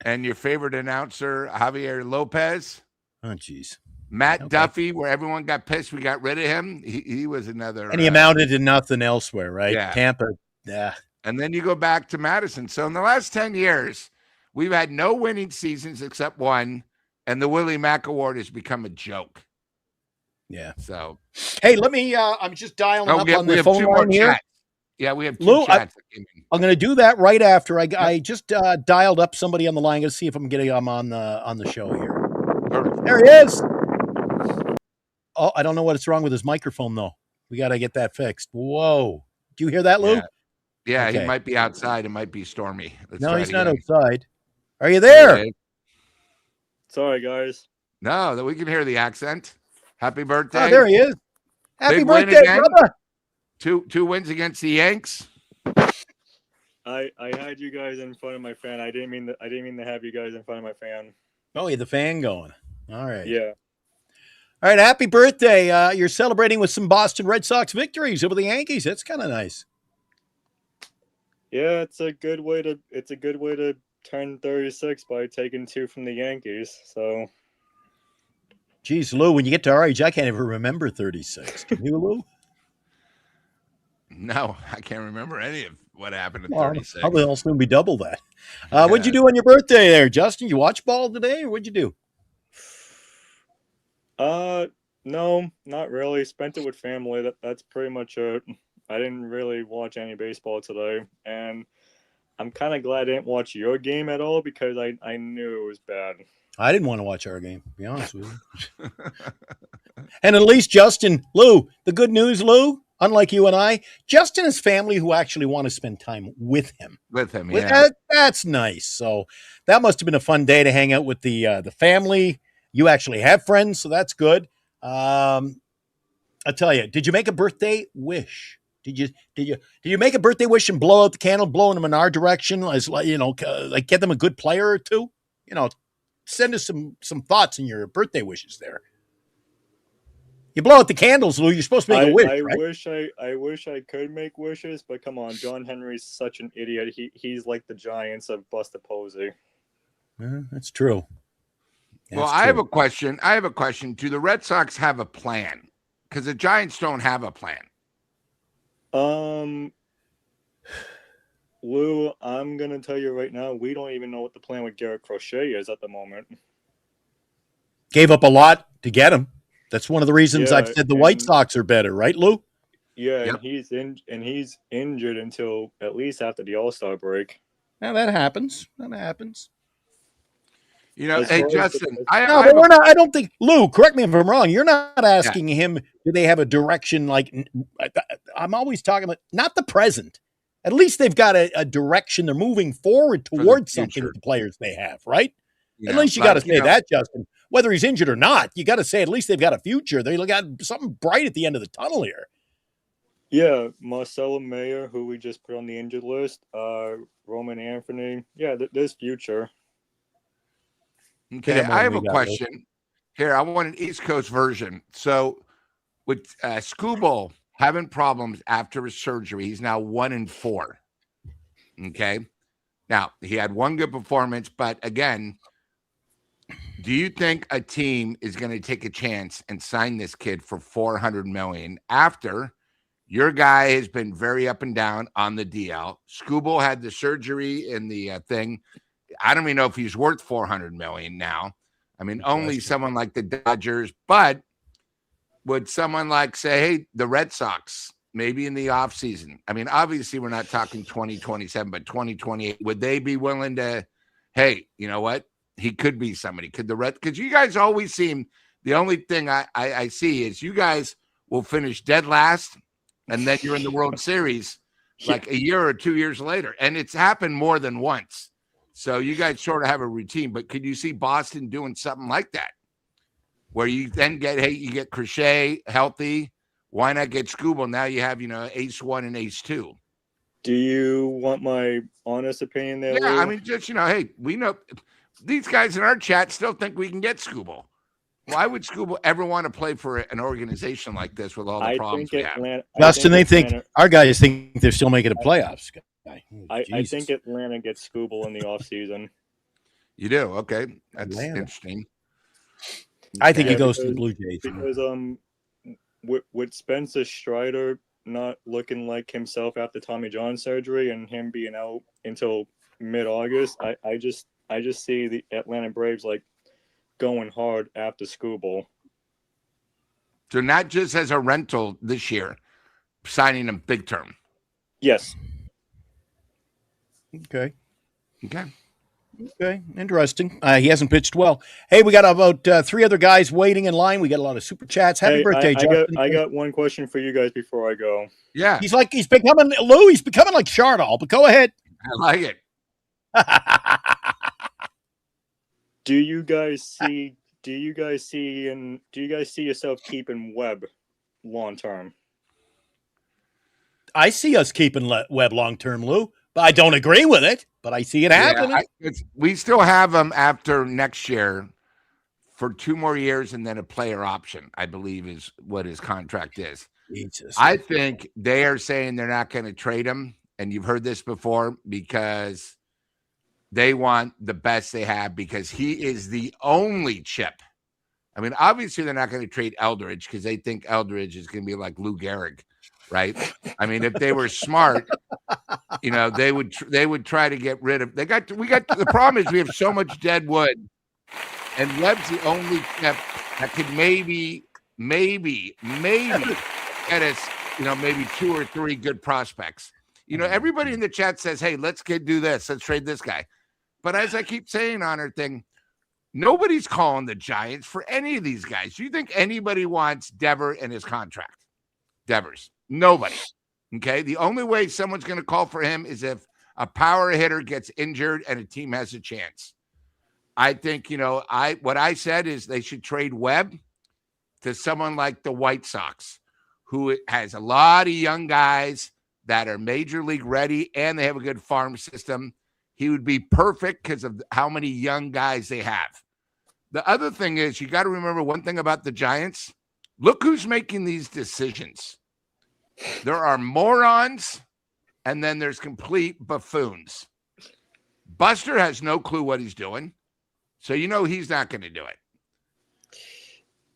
D: and your favorite announcer, Javier Lopez.
A: Oh, jeez.
D: Matt Duffy, where everyone got pissed we got rid of him. He was another.
A: And he amounted to nothing elsewhere, right?
D: Yeah.
A: Tampa. Yeah.
D: And then you go back to Madison. So in the last 10 years, we've had no winning seasons except one, and the Willie Mack Award has become a joke.
A: Yeah.
D: So,
A: hey, let me. I'm just dialing up on the phone line here.
D: Chats. Yeah, we have two
A: Lou,
D: chats.
A: I'm going to do that right after. I just dialed up somebody on the line. I'm going to see if I'm getting him on the show here.
D: Perfect.
A: There he is. Oh, I don't know what's wrong with his microphone though. We got to get that fixed. Whoa! Do you hear that, Lou?
D: Yeah,
A: Okay.
D: He might be outside. It might be stormy.
A: No, he's not outside. Are you there?
D: Okay.
F: Sorry, guys.
D: No, that we can hear the accent. Happy birthday!
A: Oh, there he is. Happy
D: Big win
A: birthday,
D: again.
A: brother!
D: Two wins against the Yanks.
F: I had you guys in front of my fan. I didn't mean to have you guys in front of my fan.
A: Oh, you had the fan going. All right.
F: Yeah.
A: All right. Happy birthday! You're celebrating with some Boston Red Sox victories over the Yankees. That's kind of nice.
F: Yeah, it's a good way to turn 36 by taking 2 from the Yankees. So.
A: Geez, Lou, when you get to our age, I can't even remember 36. Can you, Lou?
D: No, I can't remember any of what happened at 36.
A: I'll soon be double that. What'd you do on your birthday there, Justin? You watch ball today, or what'd you do?
F: No, not really. Spent it with family. That's pretty much it. I didn't really watch any baseball today, and I'm kind of glad I didn't watch your game at all because I knew it was bad.
A: I didn't want to watch our game, to be honest with you. And at least Justin, Lou, the good news, Lou, unlike you and I, Justin has family who actually want to spend time with him. That's nice. So that must have been a fun day to hang out with the family. You actually have friends, so that's good. I'll tell you, did you make a birthday wish? Did you make a birthday wish and blow out the candle, blowing them in our direction, as like get them a good player or two? Send us some thoughts in your birthday wishes there. You blow out the candles, Lou. You're supposed to make a wish, right?
F: I wish I could make wishes, but come on, John Henry's such an idiot. He's like the Giants of Buster Posey.
A: That's true.
D: I have a question. Do the Red Sox have a plan? Because the Giants don't have a plan.
F: Lou, I'm going to tell you right now, we don't even know what the plan with Garrett Crochet is at the moment.
A: Gave up a lot to get him. That's one of the reasons I've said the White Sox are better, right, Lou?
F: Yeah, yep. and he's injured until at least after the All-Star break.
A: Now that happens.
D: Hey Justin,
A: I don't think Lou. Correct me if I'm wrong. You're not asking him. Do they have a direction? Like I'm always talking about not the present. At least they've got a direction. They're moving forward towards something with the players they have, right? At least you got to say that, Justin. Whether he's injured or not, you got to say at least they've got a future. They got something bright at the end of the tunnel here.
F: Yeah, Marcelo Mayer, who we just put on the injured list, Roman Anthony. Yeah, there's future.
D: Okay, I have a question. Here, I want an East Coast version. So with Skubal having problems after his surgery, he's now 1-4. Okay. Now, he had one good performance, but again, Do you think a team is going to take a chance and sign this kid for $400 million after your guy has been very up and down on the DL? Skubal had the surgery and the thing. I don't even know if he's worth $400 million now. I mean, only someone like the Dodgers, but would someone like say, hey, the Red Sox, maybe in the offseason? I mean, obviously we're not talking 2027, but 2028. Would they be willing to, hey, you know what? He could be somebody. Could the Red, because you guys always seem, the only thing I see is you guys will finish dead last, and then you're in the World Series like a year or 2 years later. And it's happened more than once. So you guys sort of have a routine, but could you see Boston doing something like that? Where you then get, hey, you get Crochet healthy. Why not get Skubal? Now you have, ace one and ace two.
F: Do you want my honest opinion there,
D: Yeah,
F: Lou?
D: I mean, just, hey, we know these guys in our chat still think we can get Skubal. Why would Skubal ever want to play for an organization like this with all the problems we have?
A: Justin, our guys think they're still making the playoffs.
F: I think Atlanta gets Skubal in the offseason.
D: You do? Okay. That's interesting.
A: I think he goes to the Blue Jays.
F: Because with Spencer Strider not looking like himself after Tommy John surgery and him being out until mid-August, I just see the Atlanta Braves like going hard after Skubal.
D: So not just as a rental this year, signing him big term.
F: Yes.
A: Okay.
D: Okay.
A: Interesting. He hasn't pitched well. Hey, we got about 3 other guys waiting in line. We got a lot of super chats. Happy birthday, Justin.
F: I got one question for you guys before I go.
D: Yeah.
A: He's becoming like Chardall, but go ahead.
D: I like it.
F: Do you guys see yourself keeping Webb long term?
A: I see us keeping Webb long term, Lou, but I don't agree with it. But I see it happening.
D: We still have him after next year for 2 more years and then a player option, I believe is what his contract is.
A: Jesus.
D: I think they are saying they're not going to trade him. And you've heard this before because they want the best they have because he is the only chip. I mean, obviously they're not going to trade Eldridge because they think Eldridge is going to be like Lou Gehrig, right? I mean, if they were smart, they would try to get rid of. The problem is we have so much dead wood, and Webb's the only chip that could maybe get us, maybe 2 or 3 good prospects. Everybody in the chat says, hey, let's do this. Let's trade this guy. But as I keep saying on our thing, nobody's calling the Giants for any of these guys. Do you think anybody wants Dever in his contract? Devers. Nobody. Okay? The only way someone's going to call for him is if a power hitter gets injured and a team has a chance. I think, what I said is they should trade Webb to someone like the White Sox, who has a lot of young guys that are major league ready and they have a good farm system. He would be perfect because of how many young guys they have. The other thing is you got to remember one thing about the Giants. Look who's making these decisions. There are morons and then there's complete buffoons. Buster has no clue what he's doing. So he's not going to do it.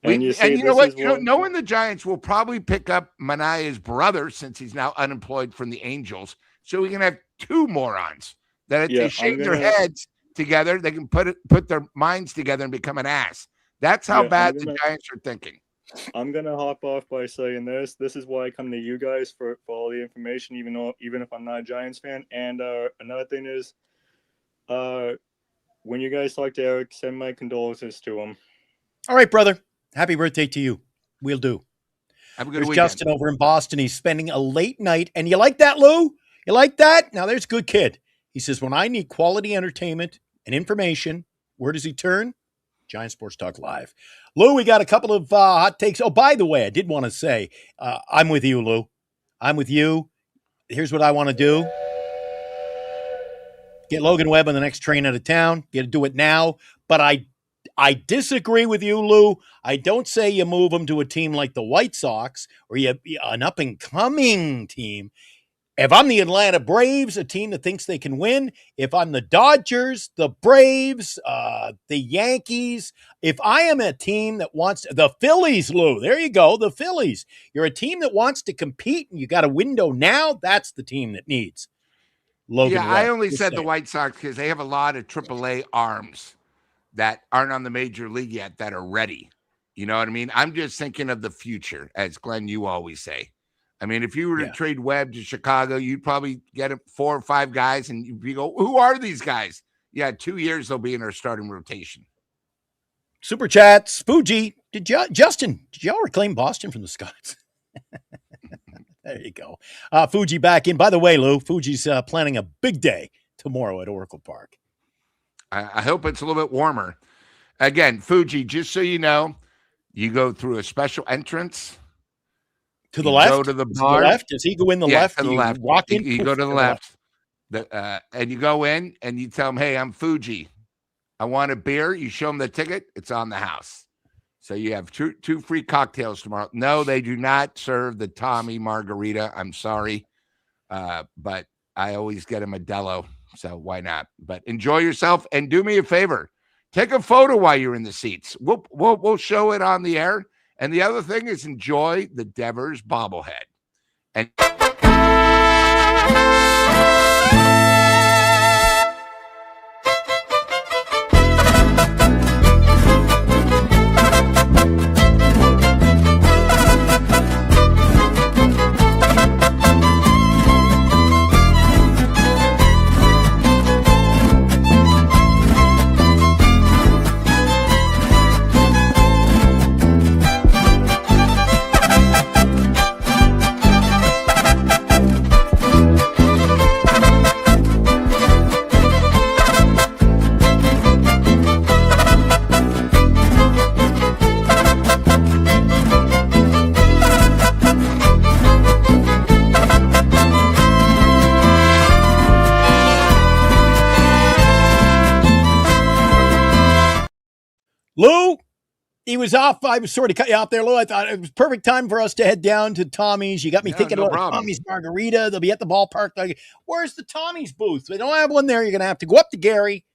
D: And you know what? Knowing the Giants will probably pick up Manaea's brother since he's now unemployed from the Angels. So we can have 2 morons that if they shake their heads together, they can put their minds together and become an ass. That's how bad the Giants are thinking.
F: I'm going to hop off by saying this. This is why I come to you guys for all the information, even if I'm not a Giants fan. And another thing is, when you guys talk to Eric, send my condolences to him.
A: All right, brother. Happy birthday to you. We'll do.
D: Have a good
A: There's
D: weekend.
A: Justin over in Boston. He's spending a late night. And you like that, Lou? You like that? Now, there's a good kid. He says, when I need quality entertainment and information, where does he turn? Giants Sports Talk Live. Lou, we got a couple of hot takes. Oh, by the way, I did want to say, I'm with you, Lou. I'm with you. Here's what I want to do. Get Logan Webb on the next train out of town. You got to do it now. But I disagree with you, Lou. I don't say you move him to a team like the White Sox or an up-and-coming team. If I'm the Atlanta Braves, a team that thinks they can win, if I'm the Dodgers, the Braves, the Yankees, if I am a team that wants the Phillies, Lou, there you go, the Phillies. You're a team that wants to compete and you got a window now, that's the team that needs Logan
D: Yeah,
A: Webb.
D: I only
A: Just
D: said the
A: saying.
D: White Sox because they have a lot of AAA arms that aren't on the major league yet that are ready. You know what I mean? I'm just thinking of the future, as Glenn, you always say. I mean, if you were to trade Webb to Chicago, you'd probably get 4 or 5 guys, and you go, who are these guys? Yeah, 2 years they'll be in our starting rotation.
A: Super chats, Fuji. Justin, did y'all reclaim Boston from the Scots? There you go. Fuji back in. By the way, Lou, Fuji's planning a big day tomorrow at Oracle Park.
D: I hope it's a little bit warmer. Again, Fuji, just so you know, you go through a special entrance.
A: To the left?
D: Go to the bar.
A: To the left? Does he go in the left?
D: To the left.
A: Walk in?
D: You go to the left. And you go in and you tell them, hey, I'm Fuji. I want a beer. You show them the ticket. It's on the house. So you have two free cocktails tomorrow. No, they do not serve the Tommy Margarita. I'm sorry. But I always get a Modelo. So why not? But enjoy yourself and do me a favor. Take a photo while you're in the seats. We'll show it on the air. And the other thing is enjoy the Devers bobblehead. And
A: Lou, he was off. I was sort of cut you off there, Lou. I thought it was perfect time for us to head down to Tommy's. You got me thinking about Tommy's Margarita. They'll be at the ballpark. Where's the Tommy's booth? They don't have one there. You're going to have to go up to Gary,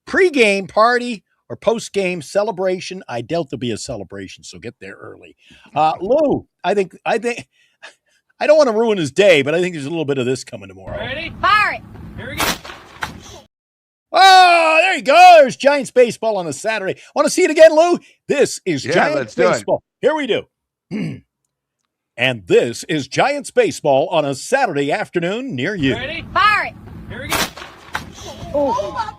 A: pre-game party or post-game celebration. I doubt there'll be a celebration, so get there early. Lou, I think I don't want to ruin his day, but I think there's a little bit of this coming tomorrow.
E: Ready?
G: Fire it.
E: Here we go.
A: Oh, there you go. There's Giants baseball on a Saturday. Want to see it again, Lou? This is Giants baseball. Here we do. And this is Giants baseball on a Saturday afternoon near you.
E: Ready?
G: Fire it.
E: Here we go.
G: Oh.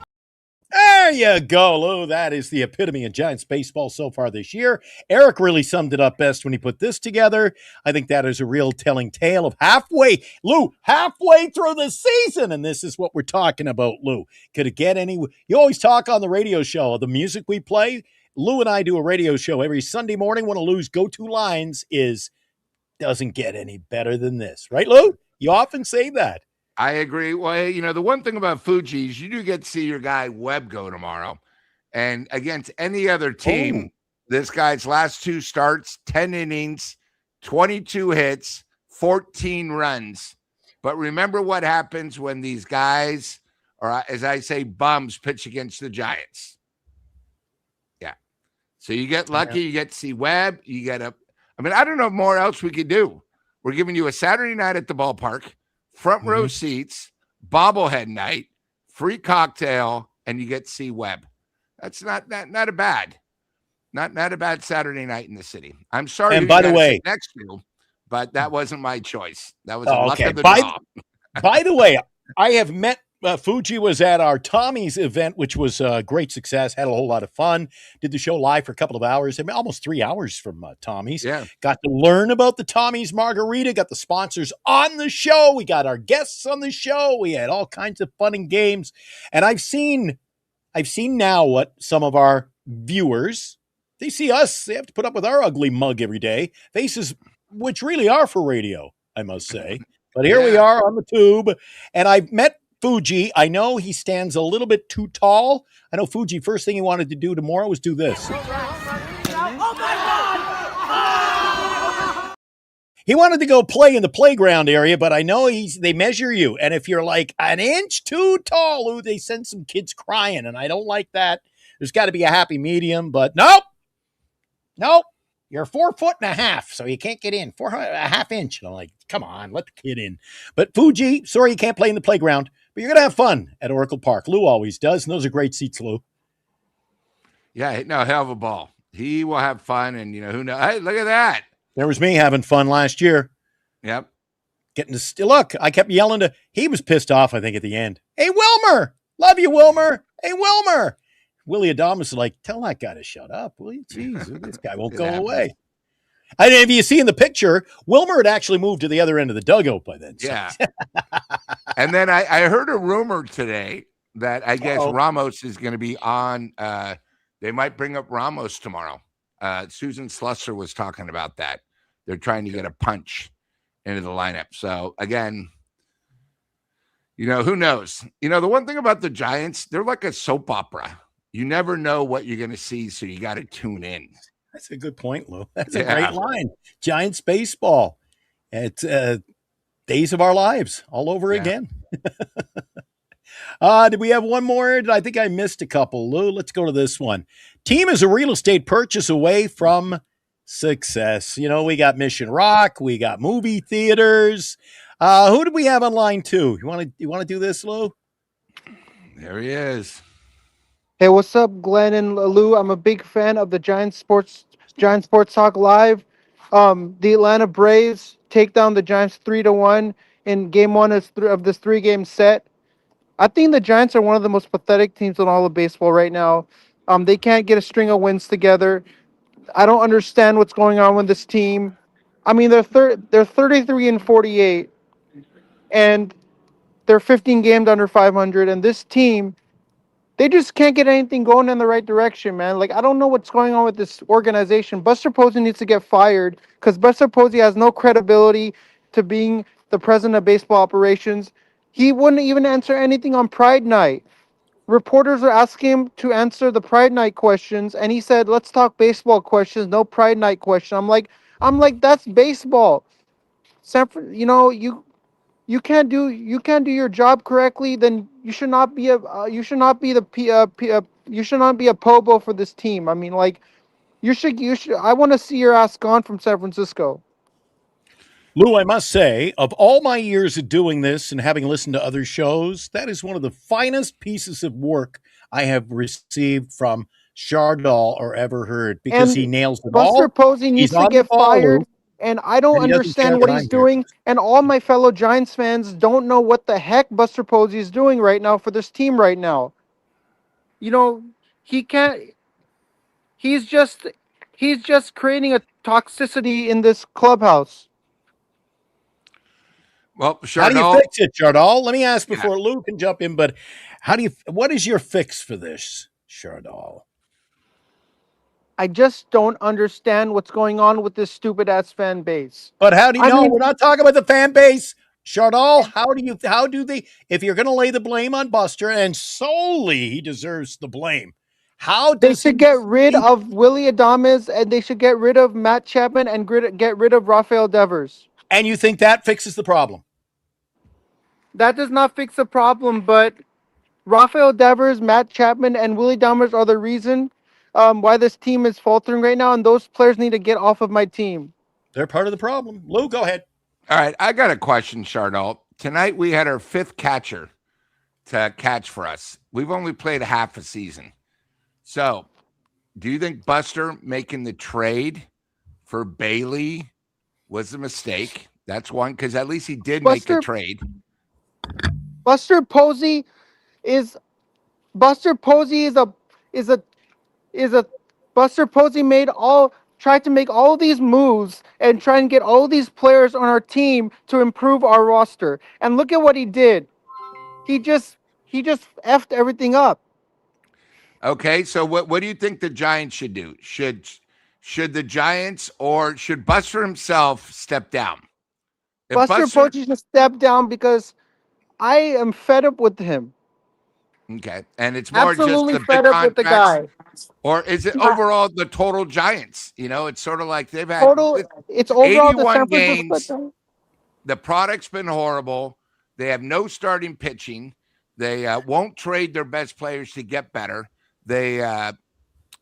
A: There you go, Lou. That is the epitome of Giants baseball so far this year. Eric really summed it up best when he put this together. I think that is a real telling tale of halfway through the season. And this is what we're talking about, Lou. Could it get any? You always talk on the radio show of the music we play. Lou and I do a radio show every Sunday morning. One of Lou's go-to lines is, doesn't get any better than this. Right, Lou? You often say that.
D: I agree. Well, you know, the one thing about Fuji is you do get to see your guy Webb go tomorrow. And against any other team, this guy's last 2 starts, 10 innings, 22 hits, 14 runs. But remember what happens when these guys, or as I say, bums, pitch against the Giants. Yeah. So you get lucky. You get to see Webb. You get I don't know more else we could do. We're giving you a Saturday night at the ballpark. Front row seats, bobblehead night, free cocktail, and you get to see Webb. That's not a bad Saturday night in the city. I'm sorry.
A: And by the way,
D: next to you, but that wasn't my choice. That was a luck of the
A: draw.
D: draw.
A: By the way, I have met Fuji was at our Tommy's event, which was a great success. Had a whole lot of fun. Did the show live for a couple of hours. Almost 3 hours from Tommy's.
D: Yeah.
A: Got to learn about the Tommy's Margarita. Got the sponsors on the show. We got our guests on the show. We had all kinds of fun and games. And I've seen now what some of our viewers, they see us. They have to put up with our ugly mug every day. Faces, which really are for radio, I must say. But here we are on the tube. And I've met Fuji. I know he stands a little bit too tall. I know Fuji, first thing he wanted to do tomorrow was do this.
G: Oh my God!
A: He wanted to go play in the playground area, but I know they measure you. And if you're like an inch too tall, ooh, they send some kids crying. And I don't like that. There's got to be a happy medium, but nope. You're 4.5 feet, so you can't get in. 4.5 inches. And I'm like, come on, let the kid in. But Fuji, sorry you can't play in the playground, but you're going to have fun at Oracle Park. Lou always does, and those are great seats, Lou.
D: Yeah, no, hell of a ball. He will have fun, and who knows? Hey, look at that.
A: There was me having fun last year.
D: Yep.
A: Getting to look, I kept yelling he was pissed off, I think, at the end. Hey, Wilmer! Love you, Wilmer! Hey, Wilmer! Willie Adamas was like, tell that guy to shut up, will you? Jeez, this guy won't go away. If you see in the picture, Wilmer had actually moved to the other end of the dugout by then. So.
D: Yeah. And then I heard a rumor today that I guess Ramos is going to be on. They might bring up Ramos tomorrow. Susan Slusser was talking about that. They're trying to get a punch into the lineup. So, again, who knows? The one thing about the Giants, they're like a soap opera. You never know what you're going to see, so you got to tune in.
A: That's a good point, Lou. That's a great line. Giants baseball. It's days of our lives all over again. Did we have one more? I think I missed a couple. Lou, let's go to this one. Team is a real estate purchase away from success. We got Mission Rock. We got movie theaters. Who do we have on line two? You want to do this, Lou?
D: There he is.
H: Hey, what's up, Glenn and Lou? I'm a big fan of the Giants Sports Talk Live. The Atlanta Braves take down the Giants 3-1 in Game 1 of this 3-game set. I think the Giants are one of the most pathetic teams in all of baseball right now. They can't get a string of wins together. I don't understand what's going on with this team. I mean, they're 33-48, and they're 15 games under 500. And this team, they just can't get anything going in the right direction, man. Like, I don't know what's going on with this organization. Buster Posey needs to get fired because Buster Posey has no credibility to being the president of baseball operations. He wouldn't even answer anything on Pride Night. Reporters were asking him to answer the Pride Night questions, and he said, "Let's talk baseball questions, no Pride Night question." I'm like, that's baseball. You can't do your job correctly, then you should not be a pobo for this team. I mean, like, you should. I want to see your ass gone from San Francisco.
A: Lou, I must say, of all my years of doing this and having listened to other shows, that is one of the finest pieces of work I have received from Chardal or ever heard, because he nails it all.
H: Buster Posey needs to get fired, and I don't understand what he's doing. And all my fellow Giants fans don't know what the heck Buster Posey is doing right now for this team right now. He can't. He's just creating a toxicity in this clubhouse.
D: Well,
A: Chardal, how do you fix it, Chardal? Let me ask before Lou can jump in, but what is your fix for this, Chardal?
H: I just don't understand what's going on with this stupid ass fan base.
A: But how do you know? We're not talking about the fan base, Chardal. How do they, if you're going to lay the blame on Buster, and solely he deserves the blame,
H: they should get rid of Willie Adames, and they should get rid of Matt Chapman and get rid of Rafael Devers.
A: And you think that fixes the problem?
H: That does not fix the problem, but Rafael Devers, Matt Chapman, and Willie Adames are the reason why this team is faltering right now, and those players need to get off of my team.
A: They're part of the problem. Lou, go ahead.
D: All right, I got a question, Chardal. Tonight we had our fifth catcher to catch for us. We've only played half a season. So, do you think Buster making the trade for Bailey was a mistake? That's one, because at least he did make the trade.
H: Buster Posey Buster Posey tried to make all these moves and try and get all these players on our team to improve our roster. And look at what he did. He just effed everything up.
D: Okay, so what do you think the Giants should do? Should the Giants, or should Buster himself step down?
H: Buster Posey should step down because I am fed up with him.
D: Okay, and it's more
H: Absolutely
D: just
H: fed
D: the
H: up with the
D: contracts,
H: guy.
D: or is it overall the total Giants? It's sort of like they've had
H: Total, it's overall the
D: 81
H: San Francisco.
D: games. The product's been horrible. They have no starting pitching. They won't trade their best players to get better. And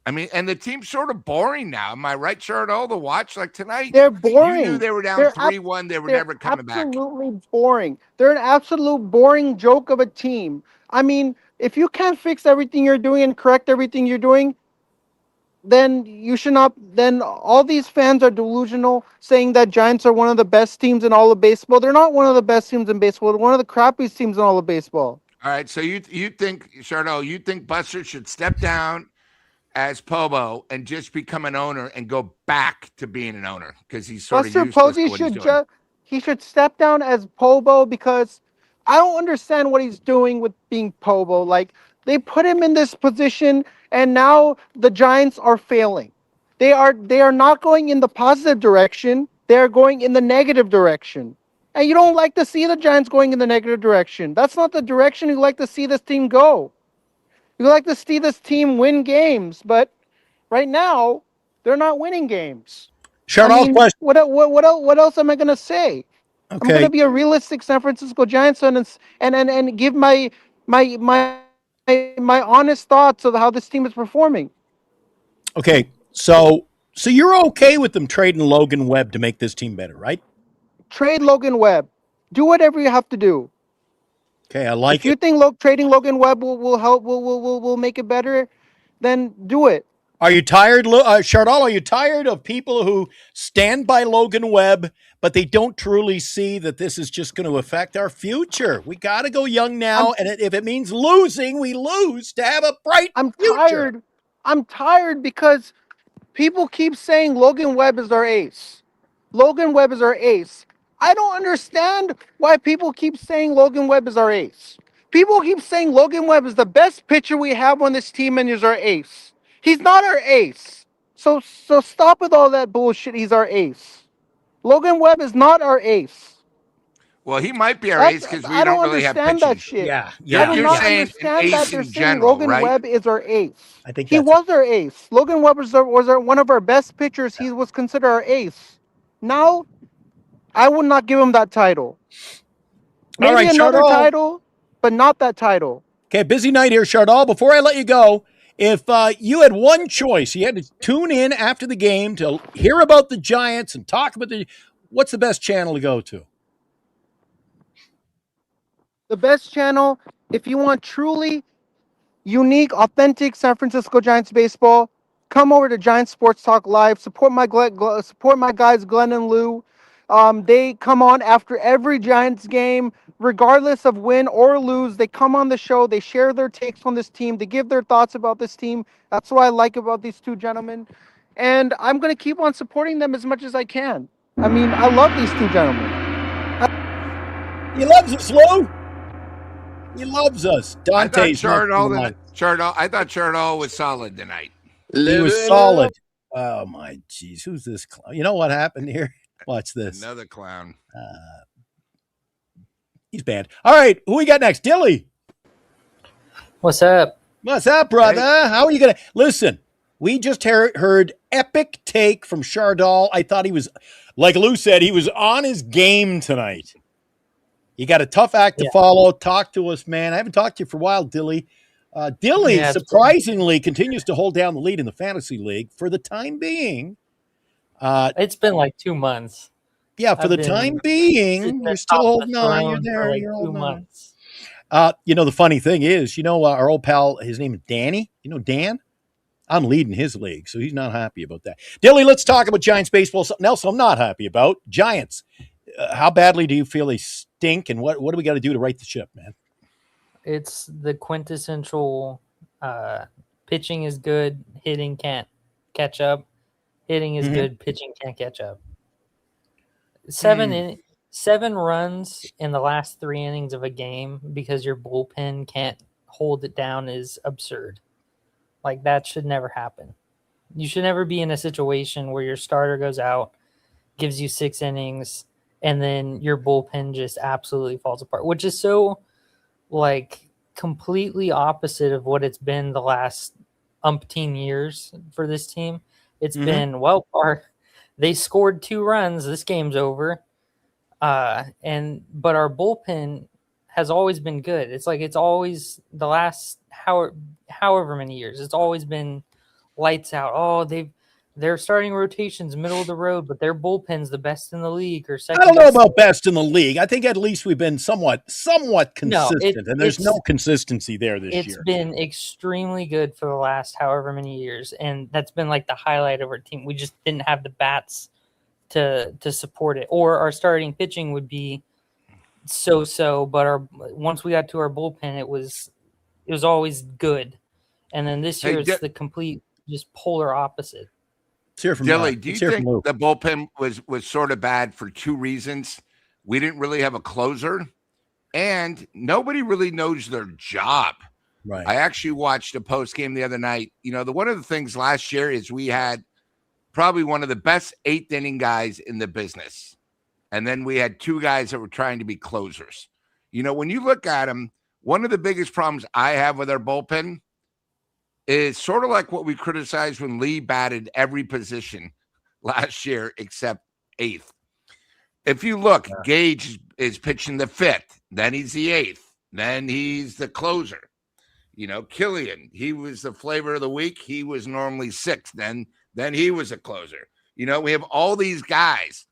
D: the team's sort of boring now. Am I right, Shardo, to watch? Like tonight,
H: They're boring.
D: You knew they were down 3-1. They were never coming back.
H: Absolutely boring. They're an absolute boring joke of a team. I mean, if you can't fix everything you're doing and correct everything you're doing, then you should not. Then all these fans are delusional, saying that Giants are one of the best teams in all of baseball. They're not one of the best teams in baseball. They're one of the crappiest teams in all of baseball.
D: All right, so you think, Shardo, you think Buster should step down as Pobo and just become an owner and go back to being an owner because he's sort
H: Buster
D: of useless
H: Posey
D: to what he's doing.
H: he should step down as Pobo because I don't understand what he's doing with being Pobo. Like, they put him in this position and now the Giants are failing. They are not going in the positive direction. They are going in the negative direction. And you don't like to see the Giants going in the negative direction. That's not the direction you like to see this team go. You like to see this team win games, but right now they're not winning games.
A: Charles, question.
H: What else am I gonna say? I'm
A: Okay.
H: gonna be a realistic San Francisco Giants fan and give my honest thoughts of how this team is performing.
A: Okay. So you're okay with them trading Logan Webb to make this team better, right?
H: Trade Logan Webb. Do whatever you have to do.
A: Okay, I like
H: If you
A: it.
H: think trading Logan Webb will help will make it better, then do it.
A: Are you tired, Chardal? Are you tired of people who stand by Logan Webb, but they don't truly see that this is just going to affect our future? We got to go young now, and if it means losing, we lose to have a bright future.
H: I'm tired because people keep saying Logan Webb is our ace. Logan Webb is our ace. I don't understand why people keep saying Logan Webb is our ace. People keep saying Logan Webb is the best pitcher we have on this team and is our ace. He's not our ace. So stop with all that bullshit. He's our ace. Logan Webb is not our ace.
D: Well, he might be our ace because we don't really have pitching.
H: That shit.
A: Yeah.
H: I do
D: You're
H: not
D: saying
H: understand
D: an ace
H: that they're
D: in
H: saying
D: general,
H: Logan
D: right?
H: Webb is our ace.
A: I think
H: he was our ace. Logan Webb was one of our best pitchers. He was considered our ace. Now, I would not give him that title. Maybe another title, but not that title.
A: Okay, busy night here, Chardal. Before I let you go, if you had one choice, you had to tune in after the game to hear about the Giants and talk about what's the best channel to go to?
H: The best channel, if you want truly unique, authentic San Francisco Giants baseball, come over to Giants Sports Talk Live. Support my guys, Glenn and Lou. They come on after every Giants game, regardless of win or lose. They come on the show. They share their takes on this team. They give their thoughts about this team. That's what I like about these two gentlemen. And I'm going to keep on supporting them as much as I can. I mean, I love these two gentlemen.
A: He loves us, Lou. He loves us. Dante's
D: I thought Chardal was solid tonight.
A: He was solid. Oh, my jeez. Who's this clown? You know what happened here? Watch this.
D: Another clown.
A: He's bad. All right. Who we got next? Dilly.
I: What's up?
A: What's up, brother? Hey. How are you going to... Listen, we just heard epic take from Chardal. I thought he was, like Lou said, he was on his game tonight. You got a tough act to follow. Talk to us, man. I haven't talked to you for a while, Dilly. Dilly surprisingly continues to hold down the lead in the fantasy league for the time being.
I: It's been like 2 months.
A: Yeah, for the time being, you're still holding on. You're there. You're holding 2 months. The funny thing is, our old pal, his name is Danny. You know Dan? I'm leading his league, so he's not happy about that. Dilly, let's talk about Giants baseball. Something else I'm not happy about. Giants. How badly do you feel they stink, and what do we got to do to right the ship, man?
I: It's the quintessential pitching is good, hitting can't catch up. Hitting is good, pitching can't catch up. 7 runs in the last 3 innings of a game because your bullpen can't hold it down is absurd. Like, that should never happen. You should never be in a situation where your starter goes out, gives you 6 innings, and then your bullpen just absolutely falls apart, which is so, completely opposite of what it's been the last umpteen years for this team. It's been, well, they scored 2 runs, this game's over. But our bullpen has always been good. It's like it's always the last however many years. It's always been lights out. Oh, they're starting rotations middle of the road, but their bullpen's the best in the league or second.
A: I don't know about best in the league. I think at least we've been somewhat consistent, and there's no consistency there this year.
I: It's been extremely good for the last however many years, and that's been like the highlight of our team. We just didn't have the bats to support it, or our starting pitching would be so. But once we got to our bullpen, it was always good, and then this year it's the complete just polar opposite.
A: Let's hear from
D: Dilly. Do you think the bullpen was sort of bad for 2 reasons? We didn't really have a closer, and nobody really knows their job.
A: Right.
D: I actually watched a post game the other night. One of the things last year is we had probably one of the best 8th inning guys in the business. And then we had 2 guys that were trying to be closers. When you look at them, one of the biggest problems I have with our bullpen is sort of like what we criticized when Lee batted every position last year except 8th. If you look, Gage is pitching the 5th, then he's the 8th, then he's the closer. Killian, he was the flavor of the week. He was normally 6th, then he was a closer. We have all these guys,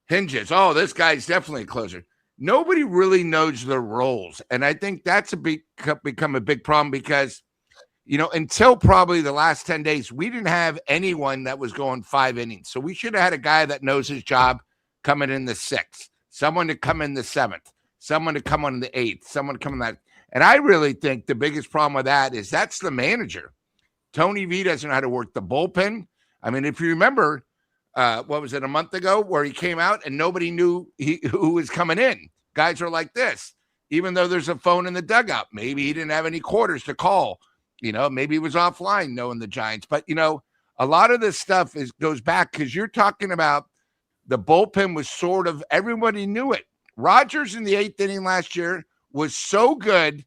D: Hinges. Oh, this guy's definitely a closer. Nobody really knows their roles. And I think that's become a big problem because, until probably the last 10 days, we didn't have anyone that was going 5 innings. So we should have had a guy that knows his job coming in the 6th, someone to come in the 7th, someone to come on the 8th, someone to come in that. And I really think the biggest problem with that is that's the manager. Tony V doesn't know how to work the bullpen. I mean, if you remember, what was it, a month ago where he came out and nobody knew who was coming in. Guys are like this, even though there's a phone in the dugout. Maybe he didn't have any quarters to call. Maybe he was offline knowing the Giants. But, a lot of this stuff goes back because you're talking about the bullpen was sort of, everybody knew it. Rogers in the 8th inning last year was so good,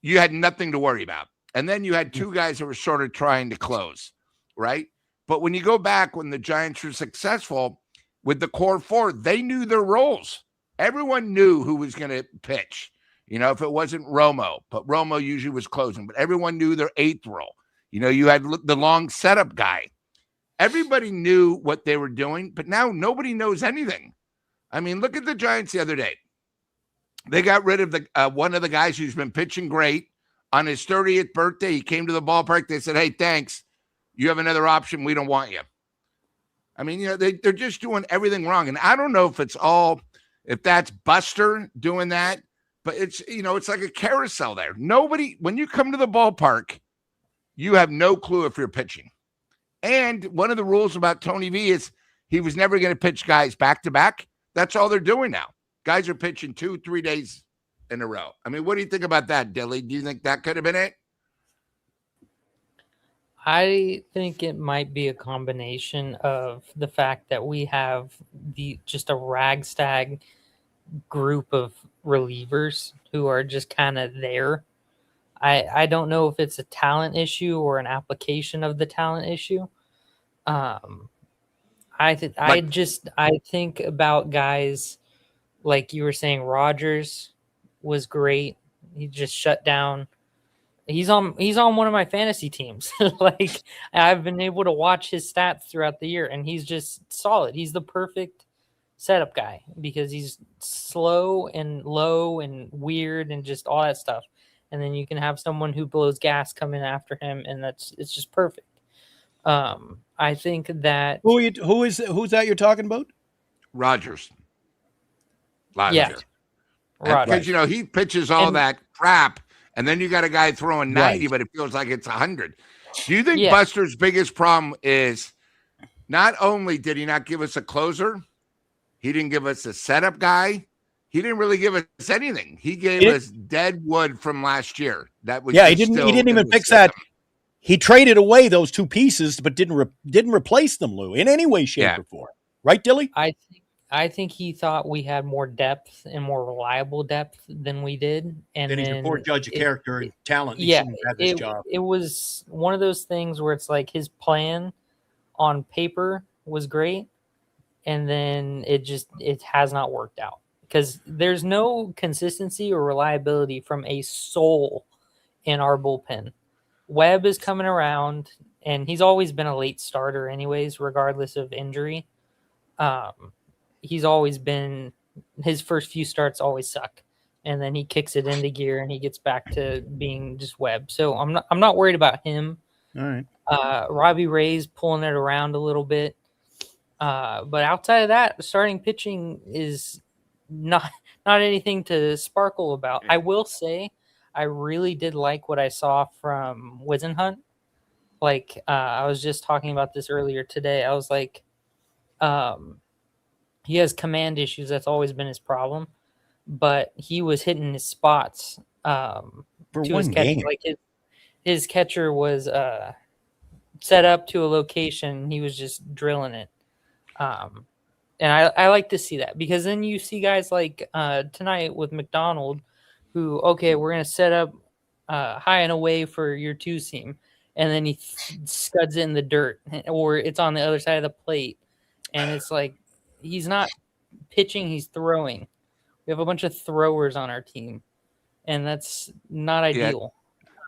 D: you had nothing to worry about. And then you had 2 guys that were sort of trying to close, right? But when you go back, when the Giants were successful with the core 4, they knew their roles. Everyone knew who was going to pitch. If it wasn't Romo, but Romo usually was closing, but everyone knew their 8th role. You had the long setup guy. Everybody knew what they were doing, but now nobody knows anything. I mean, look at the Giants the other day. They got rid of one of the guys who's been pitching great. On his 30th birthday, he came to the ballpark. They said, hey, thanks. You have another option. We don't want you. I mean, they're just doing everything wrong. And I don't know if that's Buster doing that, but it's like a carousel there. Nobody, when you come to the ballpark, you have no clue if you're pitching. And one of the rules about Tony V is he was never going to pitch guys back to back. That's all they're doing now. Guys are pitching 2-3 days in a row. I mean, what do you think about that, Dilly? Do you think that could have been it?
I: I think it might be a combination of the fact that we have just a ragtag group of relievers who are just kind of there. I don't know if it's a talent issue or an application of the talent issue. I think about guys like you were saying. Rogers was great. He just shut down. He's on one of my fantasy teams. Like, I've been able to watch his stats throughout the year, and he's just solid. He's the perfect setup guy because he's slow and low and weird and just all that stuff. And then you can have someone who blows gas come in after him, and it's just perfect. I think that
A: who's that you're talking about?
D: Rogers.
I: Yeah,
D: because he pitches all that crap. And then you got a guy throwing 90, but it feels like it's 100. Do you think Buster's biggest problem is not only did he not give us a closer, he didn't give us a setup guy, he didn't really give us anything. He gave us dead wood from last year. That was
A: he didn't even fix that. He traded away those 2 pieces, but didn't replace them, Lou, in any way, shape, or form. Right, Dilly?
I: I I think he thought we had more depth and more reliable depth than we did. And
A: Then he's a poor
I: then
A: judge of character and talent. And he
I: yeah,
A: shouldn't have this job.
I: it was one of those things where it's like his plan on paper was great, and then it has not worked out because there's no consistency or reliability from a soul in our bullpen. Webb is coming around, and he's always been a late starter, anyways, regardless of injury. He's always been his first few starts always suck, and then he kicks it into gear and he gets back to being just Webb. So I'm not worried about him.
A: All right.
I: Robbie Ray's pulling it around a little bit. But outside of that, starting pitching is not anything to sparkle about. I will say I really did like what I saw from Wisenhunt. Like I was just talking about this earlier today. I was like, he has command issues. That's always been his problem. But he was hitting his spots
A: For
I: to
A: one
I: his catcher.
A: game.
I: Like his catcher was set up to a location. He was just drilling it. And I like to see that because then you see guys like tonight with McDonald who, okay, we're going to set up high and away for your two seam. And then he scuds it in the dirt or it's on the other side of the plate. And it's like, he's not pitching, he's throwing. We have a bunch of throwers on our team, and that's not ideal.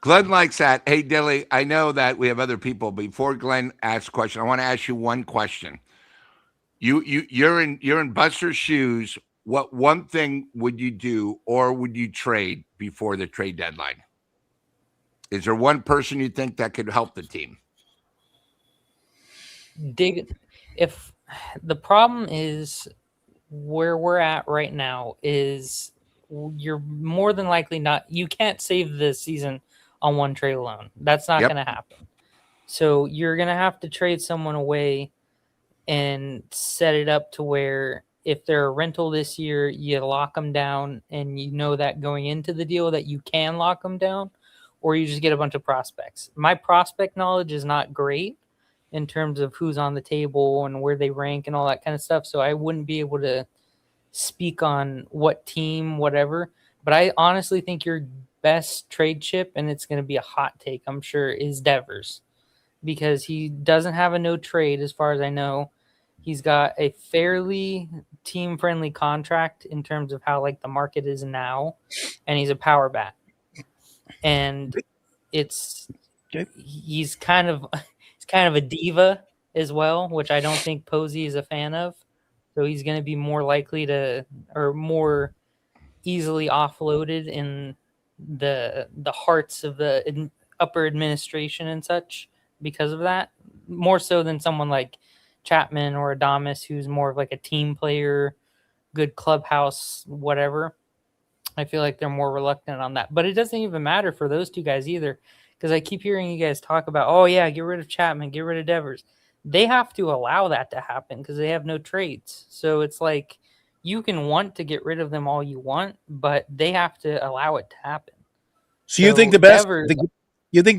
D: Glenn likes that. Hey, Dilly, I know that we have other people. Before Glenn asks a question, I want to ask you one question. You're in Buster's shoes. What one thing would you do or would you trade before the trade deadline? Is there one person you think that could help the team?
I: If the problem is where we're at right now is you're more than likely not, you can't save the season on one trade alone. That's not going to happen. So you're going to have to trade someone away and set it up to where if they're a rental this year, you lock them down and you know that going into the deal that you can lock them down, or you just get a bunch of prospects. My prospect knowledge is not great in terms of who's on the table and where they rank and all that kind of stuff. So I wouldn't be able to speak on what team, whatever. But I honestly think your best trade chip, and it's going to be a hot take, I'm sure, is Devers. Because he doesn't have a no trade as far as I know. He's got a fairly team-friendly contract in terms of how like the market is now. And he's a power bat. And he's kind of a diva as well, which I don't think Posey is a fan of. So he's going to be more likely to, or more easily offloaded in the hearts of the upper administration and such because of that, more so than someone like Chapman or Adames, who's more of like a team player, good clubhouse, whatever. I feel like they're more reluctant on that. But it doesn't even matter for those two guys either, because I keep hearing you guys talk about, oh, yeah, get rid of Chapman, get rid of Devers. They have to allow that to happen because they have no trades. So it's like you can want to get rid of them all you want, but they have to allow it to happen.
A: So you think the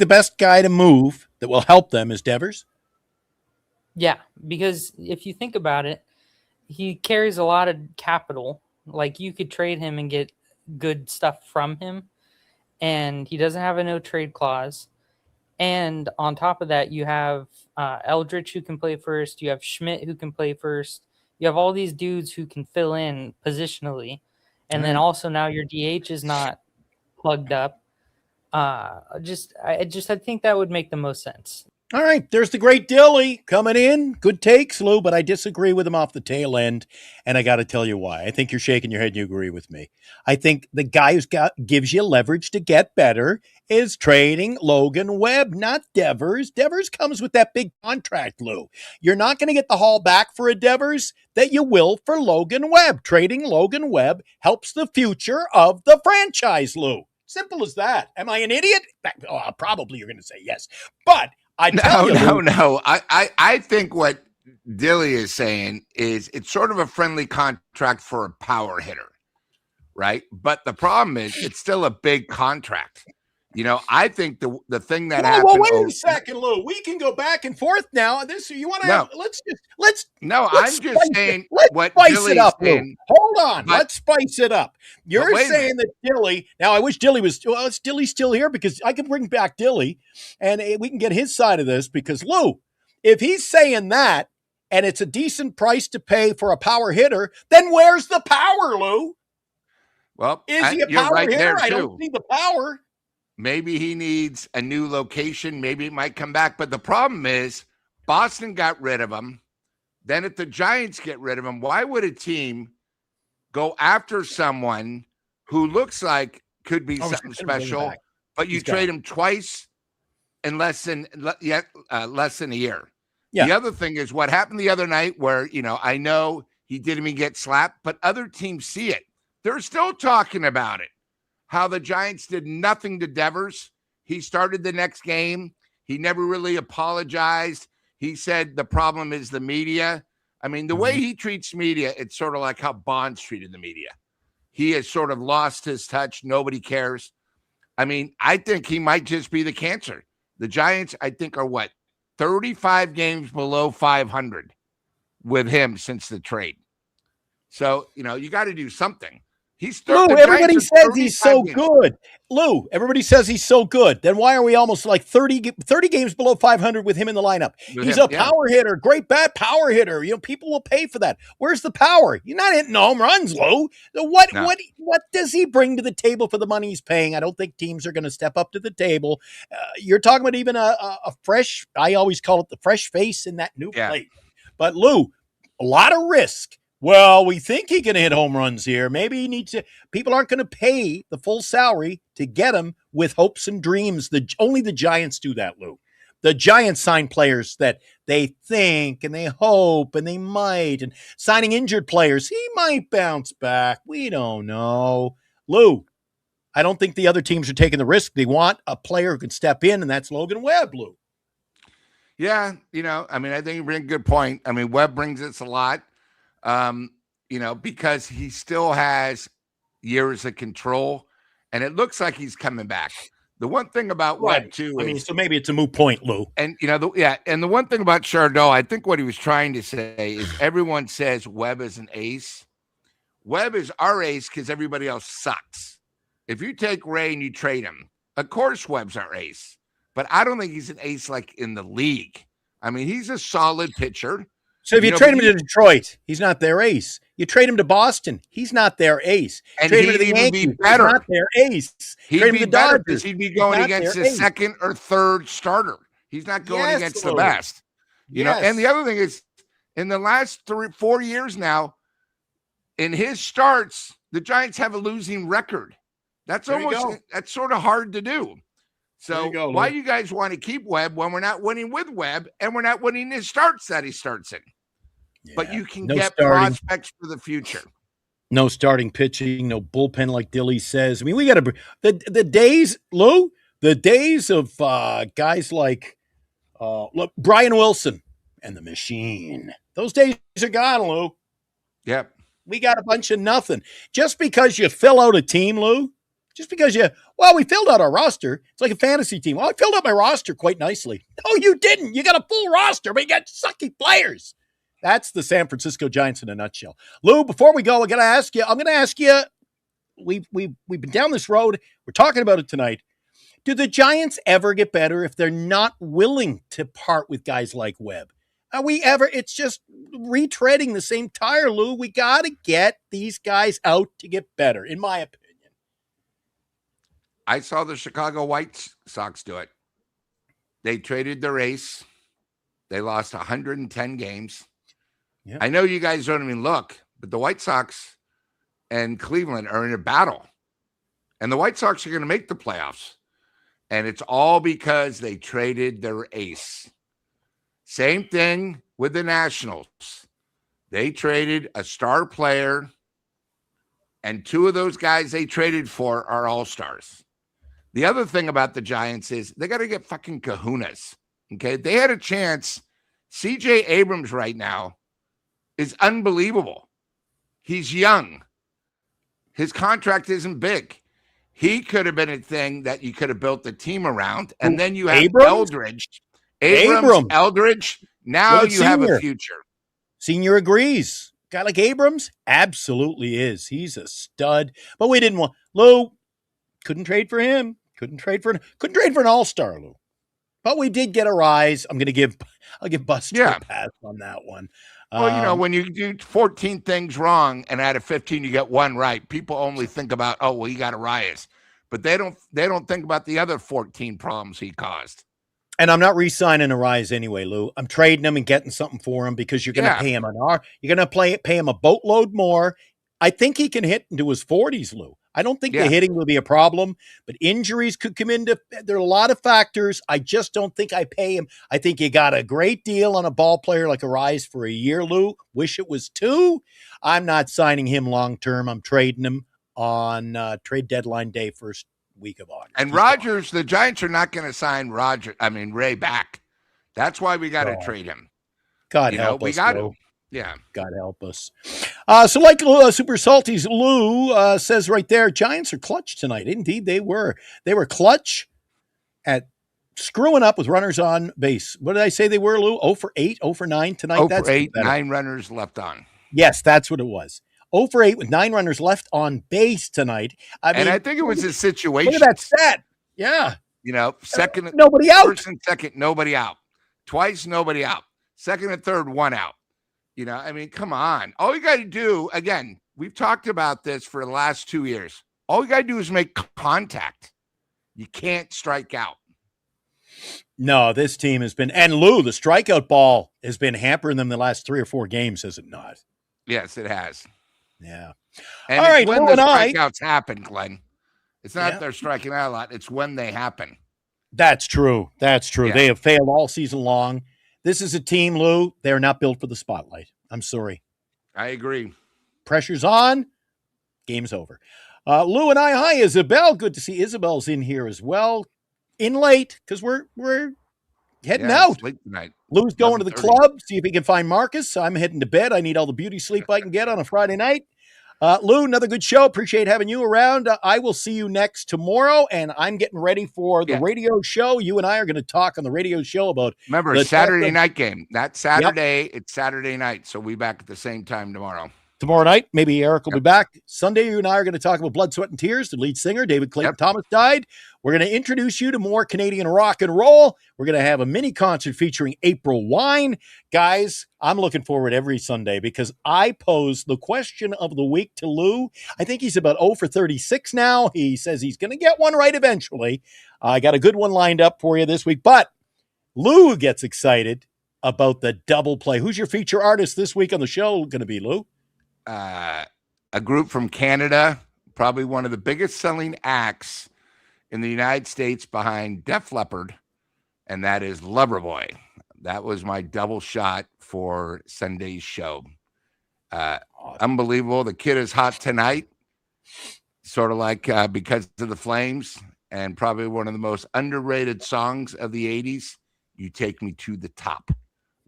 A: best guy to move that will help them is Devers?
I: Yeah, because if you think about it, he carries a lot of capital. Like you could trade him and get good stuff from him, and he doesn't have a no trade clause. And on top of that, you have Eldridge who can play first. You have Schmidt who can play first. You have all these dudes who can fill in positionally. And then also now your DH is not plugged up. I think that would make the most sense.
A: All right, there's the great Dilly coming in. Good takes, Lou, but I disagree with him off the tail end, and I got to tell you why. I think you're shaking your head and you agree with me. I think the guy gives you leverage to get better is trading Logan Webb, not Devers. Devers comes with that big contract, Lou. You're not going to get the haul back for a Devers that you will for Logan Webb. Trading Logan Webb helps the future of the franchise, Lou. Simple as that. Am I an idiot? Probably you're going to say yes, but
D: No. I think what Dilly is saying is it's sort of a friendly contract for a power hitter, right? But the problem is it's still a big contract. I think the thing that
A: Well,
D: happened.
A: wait a second, Lou. We can go back and forth now. This you want to
D: No,
A: have? Let's
D: I'm just
A: spice it.
D: saying
A: Let's
D: what
A: spice it
D: Dilly's
A: up, Lou.
D: saying.
A: Hold on.
D: But
A: Let's spice it up. You're
D: wait a minute.
A: saying that Dilly. Now, I wish Dilly was. Well, is Dilly still here? Because I can bring back Dilly, and we can get his side of this. Because Lou, if he's saying that, and it's a decent price to pay for a power hitter, then where's the power, Lou?
D: Well,
A: Is he a
D: you're
A: power
D: right
A: hitter?
D: there
A: I
D: too.
A: don't see the power.
D: Maybe he needs a new location. Maybe it might come back. But the problem is Boston got rid of him. Then if the Giants get rid of him, why would a team go after someone who looks like could be something special, but you trade him twice in less than a year? Yeah. The other thing is what happened the other night where, I know he didn't even get slapped, but other teams see it. They're still talking about it. How the Giants did nothing to Devers. He started the next game. He never really apologized. He said the problem is the media. I mean, the way he treats media, it's sort of like how Bonds treated the media. He has sort of lost his touch. Nobody cares. I mean, I think he might just be the cancer. The Giants, I think, are 35 games below 500 with him since the trade. So, you got to do something.
A: Lou, everybody says he's so good. Lou, everybody says he's so good. Then why are we almost like 30 games below 500 with him in the lineup? He's a power hitter, great bat power hitter. People will pay for that. Where's the power? You're not hitting home runs, Lou. What does he bring to the table for the money he's paying? I don't think teams are going to step up to the table. You're talking about even a fresh, I always call it the fresh face in that new plate. But Lou, a lot of risk. Well, we think he can hit home runs here. Maybe he needs to. People aren't going to pay the full salary to get him with hopes and dreams. Only the Giants do that, Lou. The Giants sign players that they think and they hope and they might. And signing injured players, he might bounce back. We don't know. Lou, I don't think the other teams are taking the risk. They want a player who can step in, and that's Logan Webb, Lou.
D: Yeah, I think you bring a good point. I mean, Webb brings us a lot. Because he still has years of control, and it looks like he's coming back. The one thing about Webb too is,
A: so maybe it's a moot point, Lou.
D: And and the one thing about Chardot, I think what he was trying to say is everyone says Webb is an ace. Webb is our ace because everybody else sucks. If you take Ray and you trade him, of course Webb's our ace, but I don't think he's an ace like in the league. I mean, he's a solid pitcher.
A: So if you trade him to Detroit, he's not their ace. You trade him to Boston, he's not their ace.
D: And
A: trade him
D: he'd
A: to the
D: even
A: Yankees,
D: be better.
A: He's not their ace.
D: He'd
A: trade
D: be
A: him to
D: better
A: Dodgers,
D: because he'd be going against the second or third starter. He's not going against the best. And the other thing is, in the last 4 years now, in his starts, the Giants have a losing record. That's sort of hard to do. So why you guys want to keep Webb when we're not winning with Webb and we're not winning his starts that he starts in? Yeah. But you can get prospects for the future.
A: No starting pitching, no bullpen like Dilly says. I mean, we got to the days, Lou, the days of guys like Brian Wilson and the Machine. Those days are gone, Lou.
D: Yep.
A: We got a bunch of nothing. Just because you fill out a team, Lou, just because we filled out our roster. It's like a fantasy team. Well, I filled out my roster quite nicely. No, you didn't. You got a full roster, but you got sucky players. That's the San Francisco Giants in a nutshell. Lou, before we go, I'm going to ask you, we've been down this road. We're talking about it tonight. Do the Giants ever get better if they're not willing to part with guys like Webb? It's just retreading the same tire, Lou. We got to get these guys out to get better, in my opinion.
D: I saw the Chicago White Sox do it. They traded their ace. They lost 110 games. Yep. I know you guys don't even look, but the White Sox and Cleveland are in a battle. And the White Sox are going to make the playoffs. And it's all because they traded their ace. Same thing with the Nationals. They traded a star player, and two of those guys they traded for are all-stars. The other thing about the Giants is they got to get fucking kahunas. Okay? They had a chance. CJ Abrams right now is unbelievable. He's young. His contract isn't big. He could have been a thing that you could have built the team around. And then you have
A: Abrams?
D: Abrams, Eldridge. Now
A: What about
D: you have a
A: Senior?
D: future.
A: Senior agrees. Guy like Abrams absolutely is. He's a stud. But we didn't want Lou. Couldn't trade for him. Couldn't trade for an all-star, Lou. But we did get a rise. I'll give Buster a pass on that one.
D: Well, when you do 14 things wrong and out of 15 you get one right, people only think about, oh, well, he got a rise. But they don't think about the other 14 problems he caused.
A: And I'm not re-signing a rise anyway, Lou. I'm trading him and getting something for him because you're going to pay him you're going to pay him a boatload more. I think he can hit into his 40s, Lou. I don't think the hitting will be a problem, but injuries could come into. There are a lot of factors. I just don't think I pay him. I think you got a great deal on a ball player like a rise for a year, Lou. Wish it was 2. I'm not signing him long term. I'm trading him on trade deadline day, first week of August.
D: And Rogers, the Giants are not going to sign Ray back. That's why we got to trade him.
A: God help us.
D: We got to. Yeah.
A: God help us. So like Super Salty's Lou says right there, Giants are clutch tonight. Indeed, they were. They were clutch at screwing up with runners on base. What did I say they were, Lou? 0 for 8, 0 for 9 tonight?
D: 0 for 8, 9 runners left on.
A: Yes, that's what it was. 0 for 8 with 9 runners left on base tonight. I think
D: it was a situation.
A: Look at that stat. Yeah.
D: Second,
A: nobody out.
D: First and second, nobody out. Twice, nobody out. Second and third, 1 out. Come on. All you got to do, again, we've talked about this for the last 2 years. All you got to do is make contact. You can't strike out.
A: No, this team has been, and Lou, the strikeout ball has been hampering them the last 3 or 4 games, has it not?
D: Yes, it has.
A: Yeah.
D: And
A: all right,
D: when the strikeouts happen, Glenn. It's not they're striking out a lot. It's when they happen.
A: That's true. That's true.
D: Yeah.
A: They have failed all season long. This is a team, Lou. They're not built for the spotlight. I'm sorry.
D: I agree.
A: Pressure's on. Game's over. Lou and I, hi, Isabel. Good to see Isabel's in here as well. In late, because we're heading out.
D: It's late tonight.
A: Lou's going to the club, see if he can find Marcus. I'm heading to bed. I need all the beauty sleep I can get on a Friday night. Lou, another good show. Appreciate having you around. I will see you next tomorrow, and I'm getting ready for the radio show. You and I are going to talk on the radio show about.
D: Remember, Saturday night game. Not Saturday. It's Saturday night, so we'll be back at the same time tomorrow.
A: Tomorrow night, maybe Eric will be back. Sunday, you and I are going to talk about Blood, Sweat, and Tears. The lead singer, David Clayton Thomas, died. We're going to introduce you to more Canadian rock and roll. We're going to have a mini concert featuring April Wine. Guys, I'm looking forward every Sunday because I pose the question of the week to Lou. I think he's about 0 for 36 now. He says he's going to get one right eventually. I got a good one lined up for you this week, but Lou gets excited about the double play. Who's your feature artist this week on the show going to be, Lou?
D: A group from Canada, probably one of the biggest selling acts in the United States behind Def Leppard, and that is Loverboy. That was my double shot for Sunday's show. Unbelievable. The kid is hot tonight, sort of like Because of the Flames, and probably one of the most underrated songs of the 80s, You Take Me to the Top.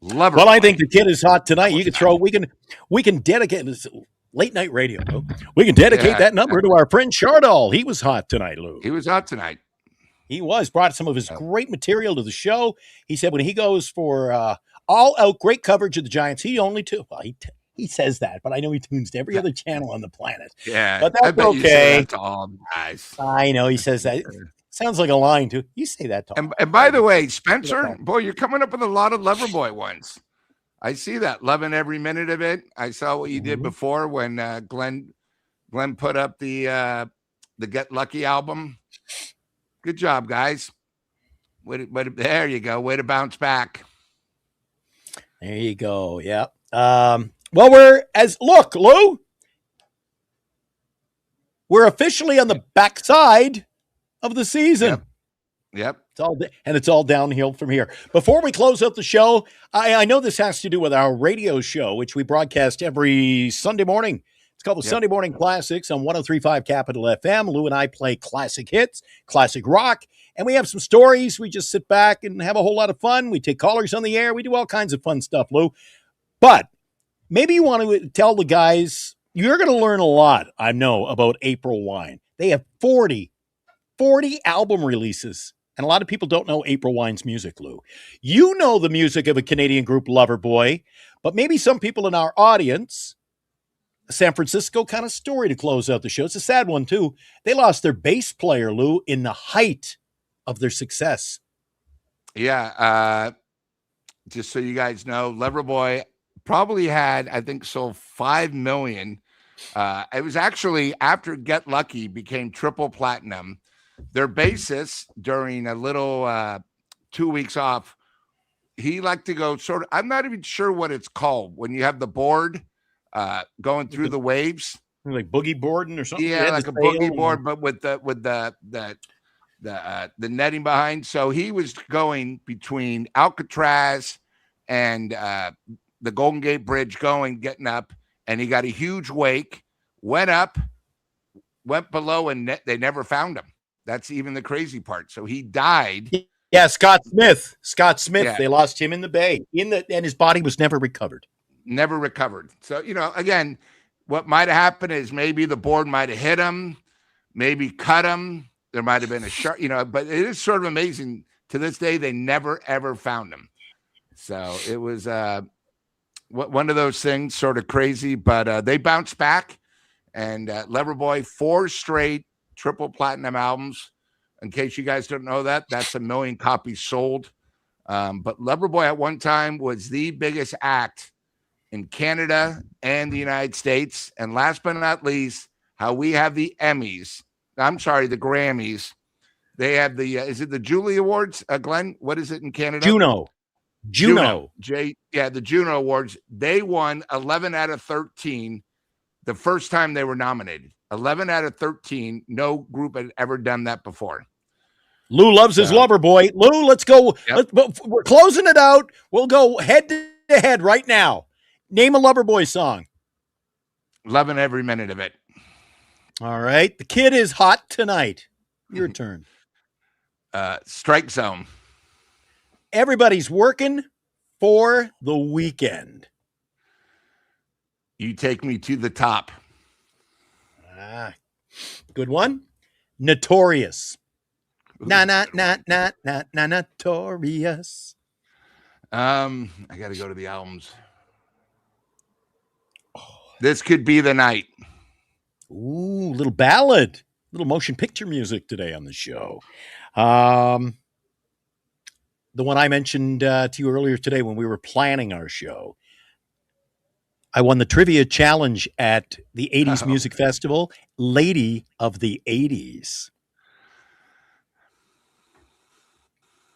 D: Loverboy.
A: Well, I think the kid is hot tonight. You can throw. We can dedicate this late night radio. Lou. We can dedicate that number to our friend Chardol. He was hot tonight, Lou.
D: He was hot tonight.
A: He was. Brought some of his great material to the show. He said when he goes for all out great coverage of the Giants, he only well, he says that, but I know he tunes to every other channel on the planet.
D: Yeah,
A: but that's okay.
D: You say that to all guys.
A: I know he says that. Sounds like a line too. You say that, Tom.
D: And by the way, Spencer, boy, you're coming up with a lot of Loverboy ones. I see that. Loving every minute of it. I saw what you did before when Glenn put up the Get Lucky album. Good job, guys. There you go. Way to bounce back.
A: There you go. Yeah. Well, Lou, we're officially on the backside of the season.
D: Yep.
A: It's all downhill from here. Before we close out the show, I know this has to do with our radio show, which we broadcast every Sunday morning. It's called the Sunday Morning Classics on 103.5 Capital FM. Lou and I play classic hits, classic rock, and we have some stories. We just sit back and have a whole lot of fun. We take callers on the air. We do all kinds of fun stuff, Lou. But maybe you want to tell the guys, you're going to learn a lot, I know, about April Wine. They have 40 40 album releases. And a lot of people don't know April Wine's music, Lou. You know the music of a Canadian group, Loverboy, but maybe some people in our audience, a San Francisco kind of story to close out the show. It's a sad one, too. They lost their bass player, Lou, in the height of their success.
D: Yeah. Just so you guys know, Loverboy probably had, I think, sold 5 million. It was actually after Get Lucky became triple platinum. Their bassist, during a little 2 weeks off, he liked to go sort of, I'm not even sure what it's called when you have the board going through the waves.
A: Like boogie boarding or something?
D: Yeah, like a boogie board, but with the netting behind. So he was going between Alcatraz and the Golden Gate Bridge, getting up, and he got a huge wake, went up, went below, and they never found him. That's even the crazy part. So he died.
A: Yeah, Scott Smith.
D: Yeah.
A: They lost him in the bay. And his body was never recovered.
D: Never recovered. So, again, what might have happened is maybe the board might have hit him, maybe cut him. There might have been a shark, but it is sort of amazing. To this day, they never, ever found him. So it was one of those things, sort of crazy, but they bounced back. And Loverboy, 4 straight triple platinum albums. In case you guys don't know that, that's 1 million copies sold. But Loverboy at one time was the biggest act in Canada and the United States. And last but not least, how we have the Emmys. I'm sorry, the Grammys. They have the, is it the Julie Awards, Glenn? What is it in Canada?
A: Juno.
D: The Juno Awards. They won 11 out of 13 the first time they were nominated. 11 out of 13. No group had ever done that before.
A: Lou loves his Loverboy. Lou, let's go.
D: Yep.
A: We're closing it out. We'll go head to head right now. Name a Loverboy song.
D: Loving every minute of it.
A: All right. The Kid is Hot Tonight. Your turn.
D: Strike Zone.
A: Everybody's Working for the Weekend.
D: You Take Me to the Top.
A: Good one. Notorious. Notorious.
D: I got to go to the albums. This Could Be the Night.
A: Ooh, little ballad. Little motion picture music today on the show. The one I mentioned to you earlier today when we were planning our show. I won the trivia challenge at the 80s Music Festival, Lady of the 80s.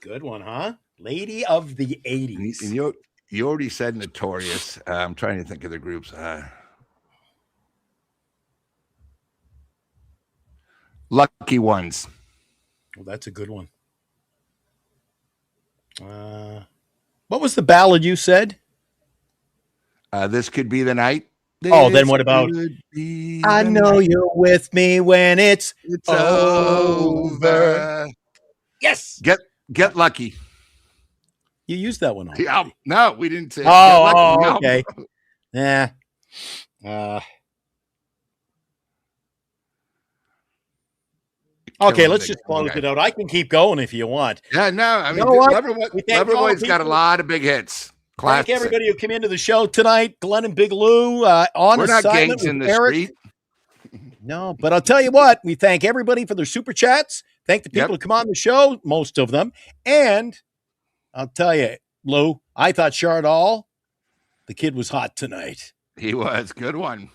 A: Good one, huh? Lady of the 80s.
D: And you already said Notorious. I'm trying to think of the groups. Lucky Ones.
A: Well, that's a good one. What was the ballad you said?
D: This Could Be the Night.
A: Then what about I Know You're With Me When It's Over. Yes.
D: Get Lucky.
A: You used that one already.
D: No, we didn't say
A: okay. Yeah. Okay, let's just close it out. I can keep going if you want.
D: Yeah, no, I mean, Loverboy's got a lot of big hits. Classic.
A: Thank everybody who came into the show tonight. Glenn and Big Lou on
D: We're not
A: assignment
D: gangs in the
A: Eric.
D: street.
A: No, but I'll tell you what. We thank everybody for their super chats. Thank the people who come on the show, most of them. And I'll tell you, Lou, I thought Chardall, the kid was hot tonight.
D: He was. Good one.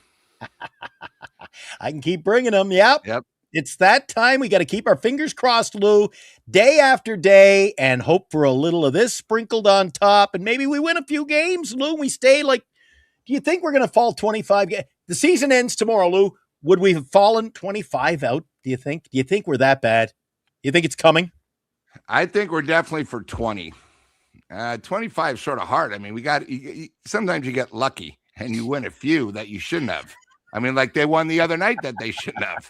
A: I can keep bringing them. Yep. It's that time. We got to keep our fingers crossed, Lou, day after day, and hope for a little of this sprinkled on top. And maybe we win a few games, Lou. We stay do you think we're going to fall 25 games? The season ends tomorrow, Lou. Would we have fallen 25 out, do you think? Do you think we're that bad? You think it's coming?
D: I think we're definitely for 20. 25 is sort of hard. I mean, sometimes you get lucky and you win a few that you shouldn't have. I mean, like they won the other night that they shouldn't have.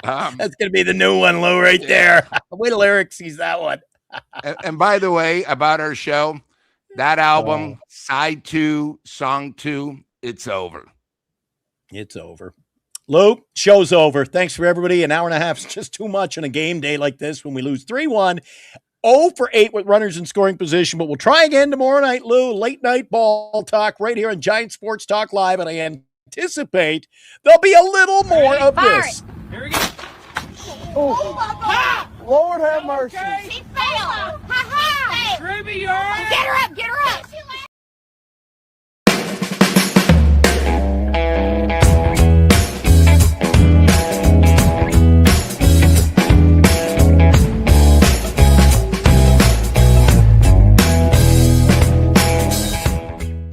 A: That's going to be the new one, Lou, right there. Wait till Eric sees that one.
D: and by the way, about our show, that album, side 2, song 2, it's over.
A: It's over. Lou, show's over. Thanks for everybody. An hour and a half is just too much on a game day like this when we lose 3-1. 0 for 8 with runners in scoring position, but we'll try again tomorrow night, Lou. Late night ball talk right here on Giants Sports Talk Live, and I anticipate there'll be a little more of this.
E: Here we go.
G: Oh,
H: Lord have mercy.
G: she fell. Ha ha.
E: Ruby, you're on.
G: Get her up. Get her up.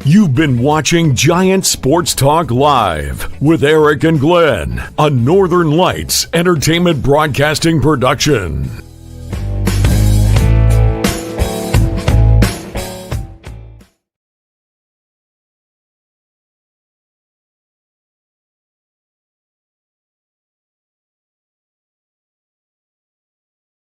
B: You've been watching Giants Sports Talk Live with Eric and Glenn, a Northern Lights Entertainment Broadcasting production.